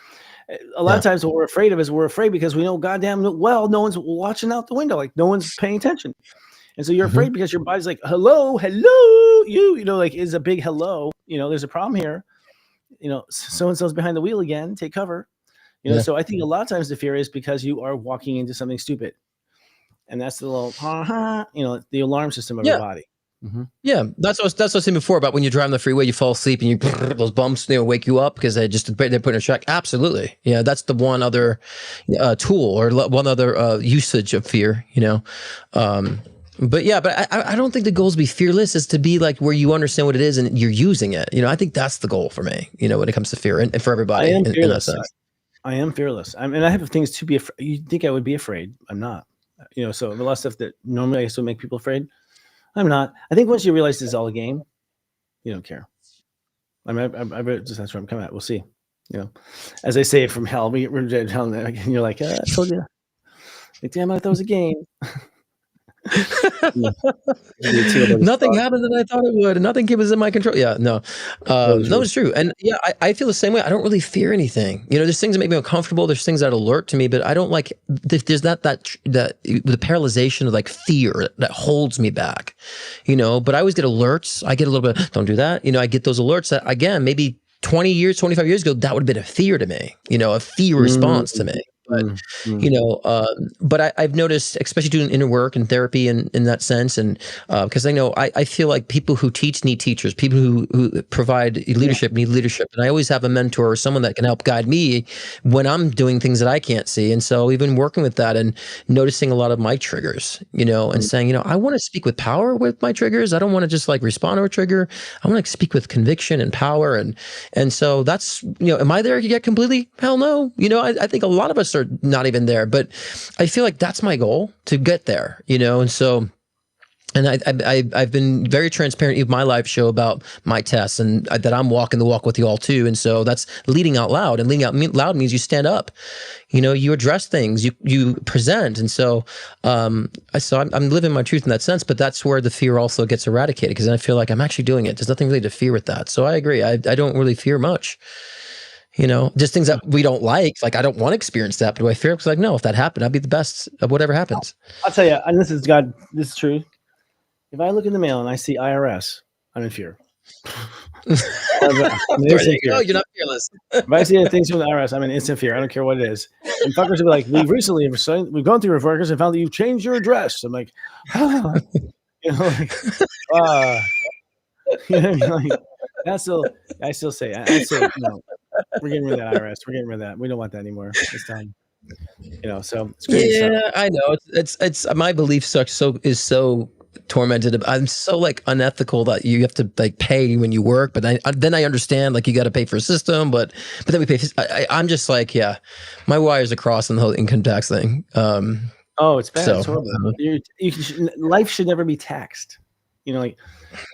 a lot of times what we're afraid of is we're afraid because we know goddamn well no one's watching out the window, like no one's paying attention, and so you're afraid because your body's like, hello, like is a big hello, there's a problem here, so and so's behind the wheel again, take cover. So I think a lot of times the fear is because you are walking into something stupid, and that's the little, the alarm system of your body. Mm-hmm. Yeah, that's what I was saying before about when you're driving the freeway, you fall asleep and those bumps wake you up because they're putting a check. Absolutely, yeah, that's the one other tool or one other usage of fear. But I don't think the goal is to be fearless. Is to be like where you understand what it is and you're using it. I think that's the goal for me. When it comes to fear and for everybody in that sense. I am fearless. And I have things to be afraid. You think I would be afraid? I'm not. So the lot of stuff that normally I used to make people afraid, I'm not. I think once you realize this is all a game, you don't care. I mean, I just that's where I'm coming at. We'll see. As I say from hell, we're in hell, and you're like, I told you. Like, damn, I thought it was a game. Nothing happened that I thought it would, and nothing was in my control. Yeah, no, no, it's true. And yeah, I feel the same way. I don't really fear anything. There's things that make me uncomfortable. There's things that alert to me, but I don't like. There's not that the paralyzation of like fear that holds me back. But I always get alerts. I get a little bit. Don't do that. I get those alerts that again, maybe 20 years, 25 years ago, that would have been a fear to me. A fear response to me. But but I've noticed, especially doing inner work and therapy in that sense, and because I feel like people who teach need teachers, people who provide leadership need leadership, and I always have a mentor or someone that can help guide me when I'm doing things that I can't see. And so even working with that and noticing a lot of my triggers, and saying, I want to speak with power with my triggers. I don't want to just like respond to a trigger. I want to speak with conviction and power, and so that's am I there yet completely? Hell no. I think a lot of us are not even there, but I feel like that's my goal, to get there, and so, and I've been very transparent in my live show about my tests, and that I'm walking the walk with you all too. And so that's leading out loud, and leading out loud means you stand up, you address things, you present. And so, I'm living my truth in that sense, but that's where the fear also gets eradicated, because I feel like I'm actually doing it. There's nothing really to fear with that. So I agree. I don't really fear much. Just things that we don't like I don't want to experience that, but do I fear it? Because no, if that happened, I'd be the best of whatever happens. I'll tell you, and this is true. If I look in the mail and I see IRS, I'm in fear. There you go. You're not fearless. If I see things from the IRS, I'm in instant fear. I don't care what it is. And fuckers will be like, we've gone through your records and found that you've changed your address. I'm like, that's still, I still say, no. We're getting rid of that IRS. We're getting rid of that. We don't want that anymore. It's done. So it's great. Yeah, I know. It's my belief is so tormented. I'm so unethical that you have to pay when you work, but then I understand you got to pay for a system, but then we pay. I'm just my wires are crossed on the whole income tax thing. It's bad. So, it's horrible. Life should never be taxed.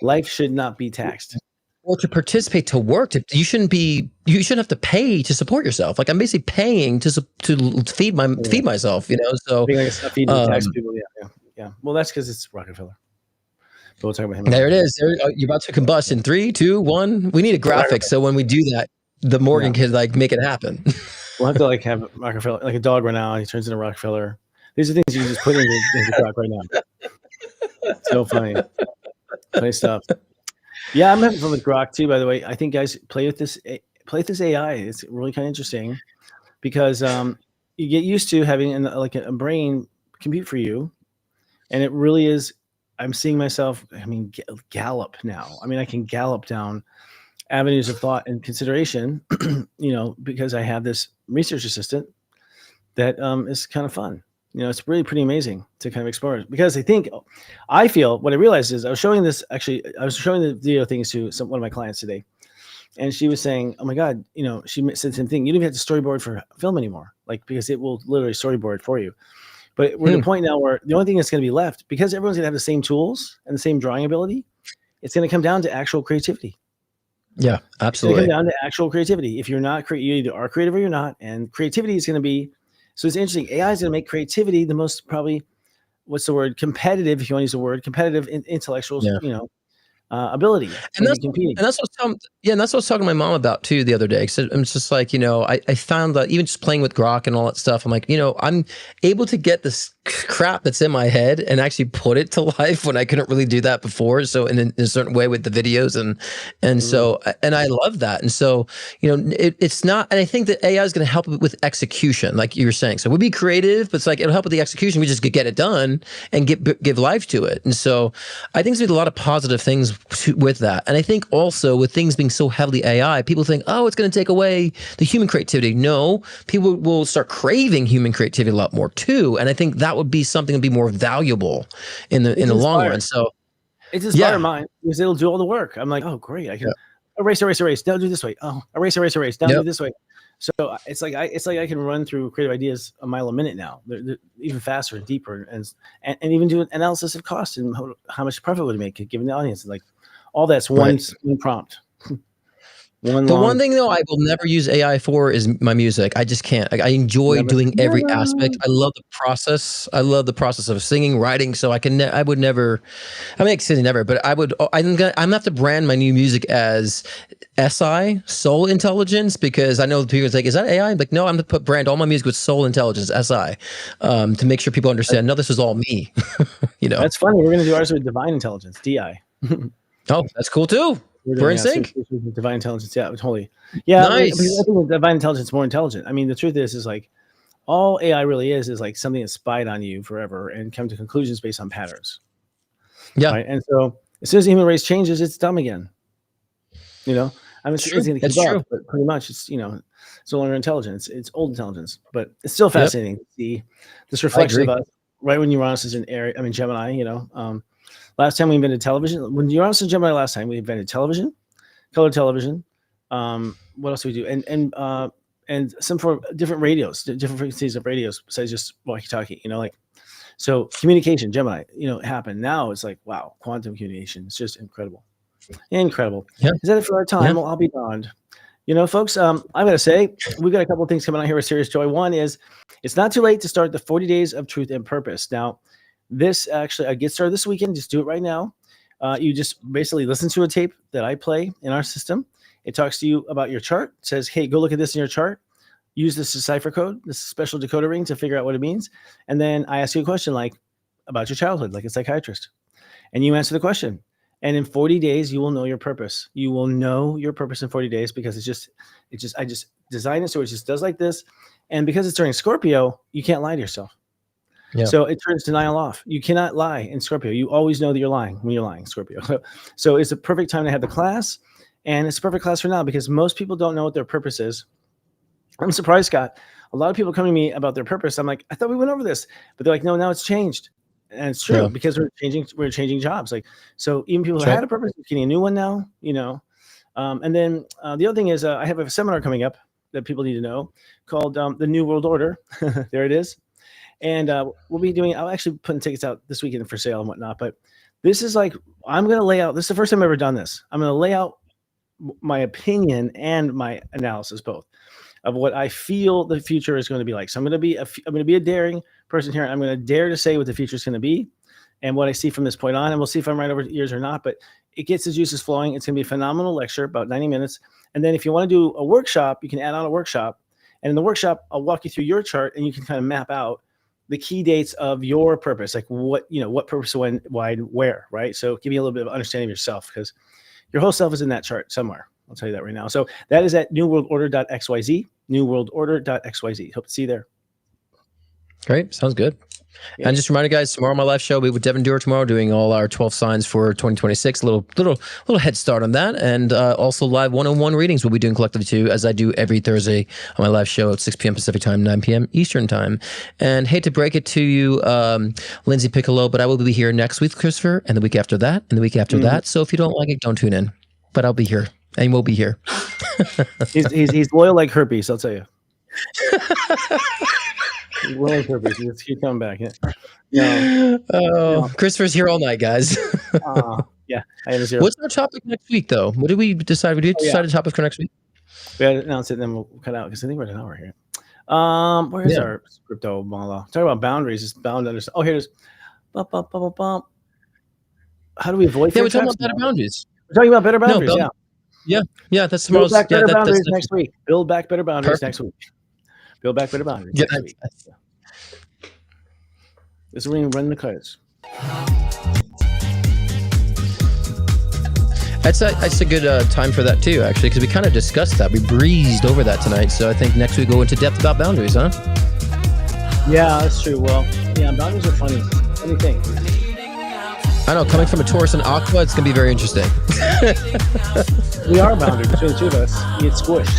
Life should not be taxed. Or to participate, to work, you shouldn't have to pay to support yourself. I'm basically paying to feed myself. So being feeding tax people. Yeah. Well, that's because it's Rockefeller. But we'll talk about him. There it is. You're about to combust in 3, 2, 1. We need a graphic so when we do that, the Morgan kid make it happen. We'll have to have Rockefeller, a dog right now. He turns into Rockefeller. These are things you can just put in the truck right now. So funny stuff. Yeah, I'm having fun with Grok too. By the way, I think guys play with this AI. It's really kind of interesting because you get used to having a brain compute for you, and it really is. I'm seeing myself. Gallop now. I can gallop down avenues of thought and consideration. Because I have this research assistant that is kind of fun. It's really pretty amazing to kind of explore it, because I feel what I realized is I was showing the video things to one of my clients today, and she was saying, oh my God, she said the same thing. You don't even have to storyboard for film anymore, because it will literally storyboard for you. But we're at a point now where the only thing that's going to be left, because everyone's going to have the same tools and the same drawing ability, it's going to come down to actual creativity. Yeah, absolutely. It's going to come down to actual creativity. If you're not you either are creative or you're not, and creativity is going to be. So it's interesting. AI is going to make creativity the most probably, competitive, if you want to use the word, competitive intellectual, ability. And that's what I was talking to my mom about too the other day. Cause I'm just I found that even just playing with Grok and all that stuff, I'm I'm able to get this crap that's in my head and actually put it to life when I couldn't really do that before. So in a certain way with the videos and so, and I love that. And so, it's not, and I think that AI is going to help with execution, like you were saying. So we'll be creative, but it's it'll help with the execution. We just get it done and give life to it. And so I think there's a lot of positive things with that. And I think also with things being so heavily AI, people think, oh, it's going to take away the human creativity. No, people will start craving human creativity a lot more too. And I think that would be something that'd be more valuable in the long run. So it's inspired mine because it'll do all the work. I'm like, oh great, I can erase. Don't do this way. Oh, erase. Don't do this way. So it's like I can run through creative ideas a mile a minute now. They're even faster and deeper, and even do an analysis of cost and how much profit would it make given the audience. Like all that's one prompt. One thing though I will never use AI for is my music. I just can't. I enjoy doing every aspect. I love the process. I love the process of singing, writing. So I would never. I mean, say never, but I'm gonna have to brand my new music as SI, Soul Intelligence, because I know people are like, is that AI? I'm like, no, I'm gonna brand all my music with Soul Intelligence, SI, to make sure people understand. No, this is all me. That's funny. We're gonna do ours with Divine Intelligence, DI. Oh, that's cool too. We're in sync. Divine Intelligence, yeah, totally. Yeah, nice. I think Divine Intelligence is more intelligent. I mean, the truth is like all AI really is like something that spied on you forever and come to conclusions based on patterns. Yeah. Right? And so as soon as the human race changes, it's dumb again. I mean, it's going to keep up, but pretty much it's it's no longer intelligence. It's old intelligence, but it's still fascinating to see this reflection of us right when Uranus is in Gemini. Last time we invented television. When Uranus and Gemini last time, we invented television, color television. What else do we do? And some for different radios, different frequencies of radios besides just walkie-talkie. So communication, Gemini. Happened. Now it's like wow, quantum communication. It's just incredible. Incredible. Yeah. Is that it for our time? Yeah. Well, I'll be darned. Folks, I'm going to say we've got a couple of things coming out here with Serious Joy. One is it's not too late to start the 40 Days of Truth and Purpose. Now, this actually, I get started this weekend. Just do it right now. You just basically listen to a tape that I play in our system. It talks to you about your chart. It says, hey, go look at this in your chart. Use this decipher code, this special decoder ring to figure out what it means. And then I ask you a question like about your childhood, like a psychiatrist. And you answer the question. And in 40 days, you will know your purpose. You will know your purpose in 40 days because I just designed it so it just does like this. And because it's during Scorpio, you can't lie to yourself. Yeah. So it turns denial off. You cannot lie in Scorpio. You always know that you're lying when you're lying, Scorpio. So it's a perfect time to have the class. And it's a perfect class for now because most people don't know what their purpose is. I'm surprised, Scott. A lot of people come to me about their purpose. I'm like, I thought we went over this. But they're like, no, now it's changed. And it's true because we're changing jobs. Like, so even people who had a purpose are getting a new one now, and then the other thing is I have a seminar coming up that people need to know called the New World Order. There it is. And we'll be doing, I'll actually put tickets out this weekend for sale and whatnot. But this is like, I'm going to lay out, this is the first time I've ever done this. I'm going to lay out my opinion and my analysis both of what I feel the future is going to be like. So I'm going to be a daring person here. I'm going to dare to say what the future is going to be and what I see from this point on. And we'll see if I'm right over the years or not, but it gets the juices flowing. It's going to be a phenomenal lecture, about 90 minutes. And then if you want to do a workshop, you can add on a workshop. And in the workshop, I'll walk you through your chart and you can kind of map out the key dates of your purpose, like what purpose, when, why, where, right? So give you a little bit of understanding of yourself because your whole self is in that chart somewhere. I'll tell you that right now. So that is at newworldorder.xyz, newworldorder.xyz. Hope to see you there. Great. Sounds good. Yeah. And just remind you guys, tomorrow my live show, we with Devin Dewar tomorrow doing all our 12 signs for 2026. A little head start on that. And also live one-on-one readings we'll be doing collectively too, as I do every Thursday on my live show at 6 p.m. Pacific time, 9 p.m. Eastern time. And hate to break it to you, Lindsay Piccolo, but I will be here next week, Christopher, and the week after that, and the week after that. So if you don't like it, don't tune in. But I'll be here, and we'll be here. he's loyal like herpes, I'll tell you. He's herpes. Just keep coming back. Christopher's here all night, guys. Yeah, I have a zero. What's our topic next week, though? What did we decide? We decide a topic for next week. We had to announce it, and then we'll cut out because I think we're at an hour here. Where is our crypto mala? Talk about boundaries. It's bound under. Oh, here it is. Bump. How do we avoid? Yeah, we're talking about better boundaries. We're talking about better boundaries. Yeah. That's tomorrow's. Build back better boundaries next week. Build back better boundaries next week. Build back better boundaries next week. This is where you run the cards. That's a good time for that too, actually, because we kind of discussed that. We breezed over that tonight, so I think next week we'll go into depth about boundaries, huh? Yeah, that's true. Well, yeah, boundaries are funny. Funny thing. I know, coming from a Taurus and Aqua, it's going to be very interesting. We are bounded between the two of us. You get squished.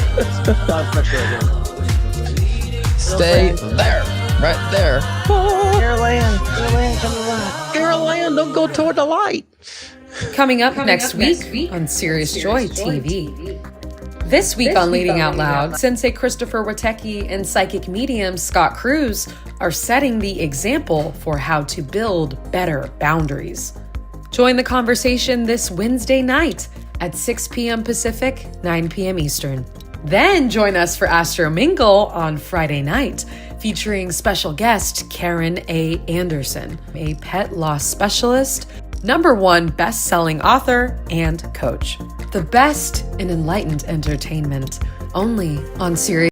A lot of pressure again. Stay there. Right there. Caroline, come to light. Caroline, don't go toward the light. Coming up next week on Serious Joy TV. This week on Leading Out Loud, Sensei Christopher Witecki and psychic medium Scott Cruz are setting the example for how to build better boundaries. Join the conversation this Wednesday night at 6 p.m. Pacific, 9 p.m. Eastern. Then join us for Astro Mingle on Friday night, featuring special guest Karen A. Anderson, a pet loss specialist, #1 best-selling author, and coach. The best in enlightened entertainment, only on Sirius.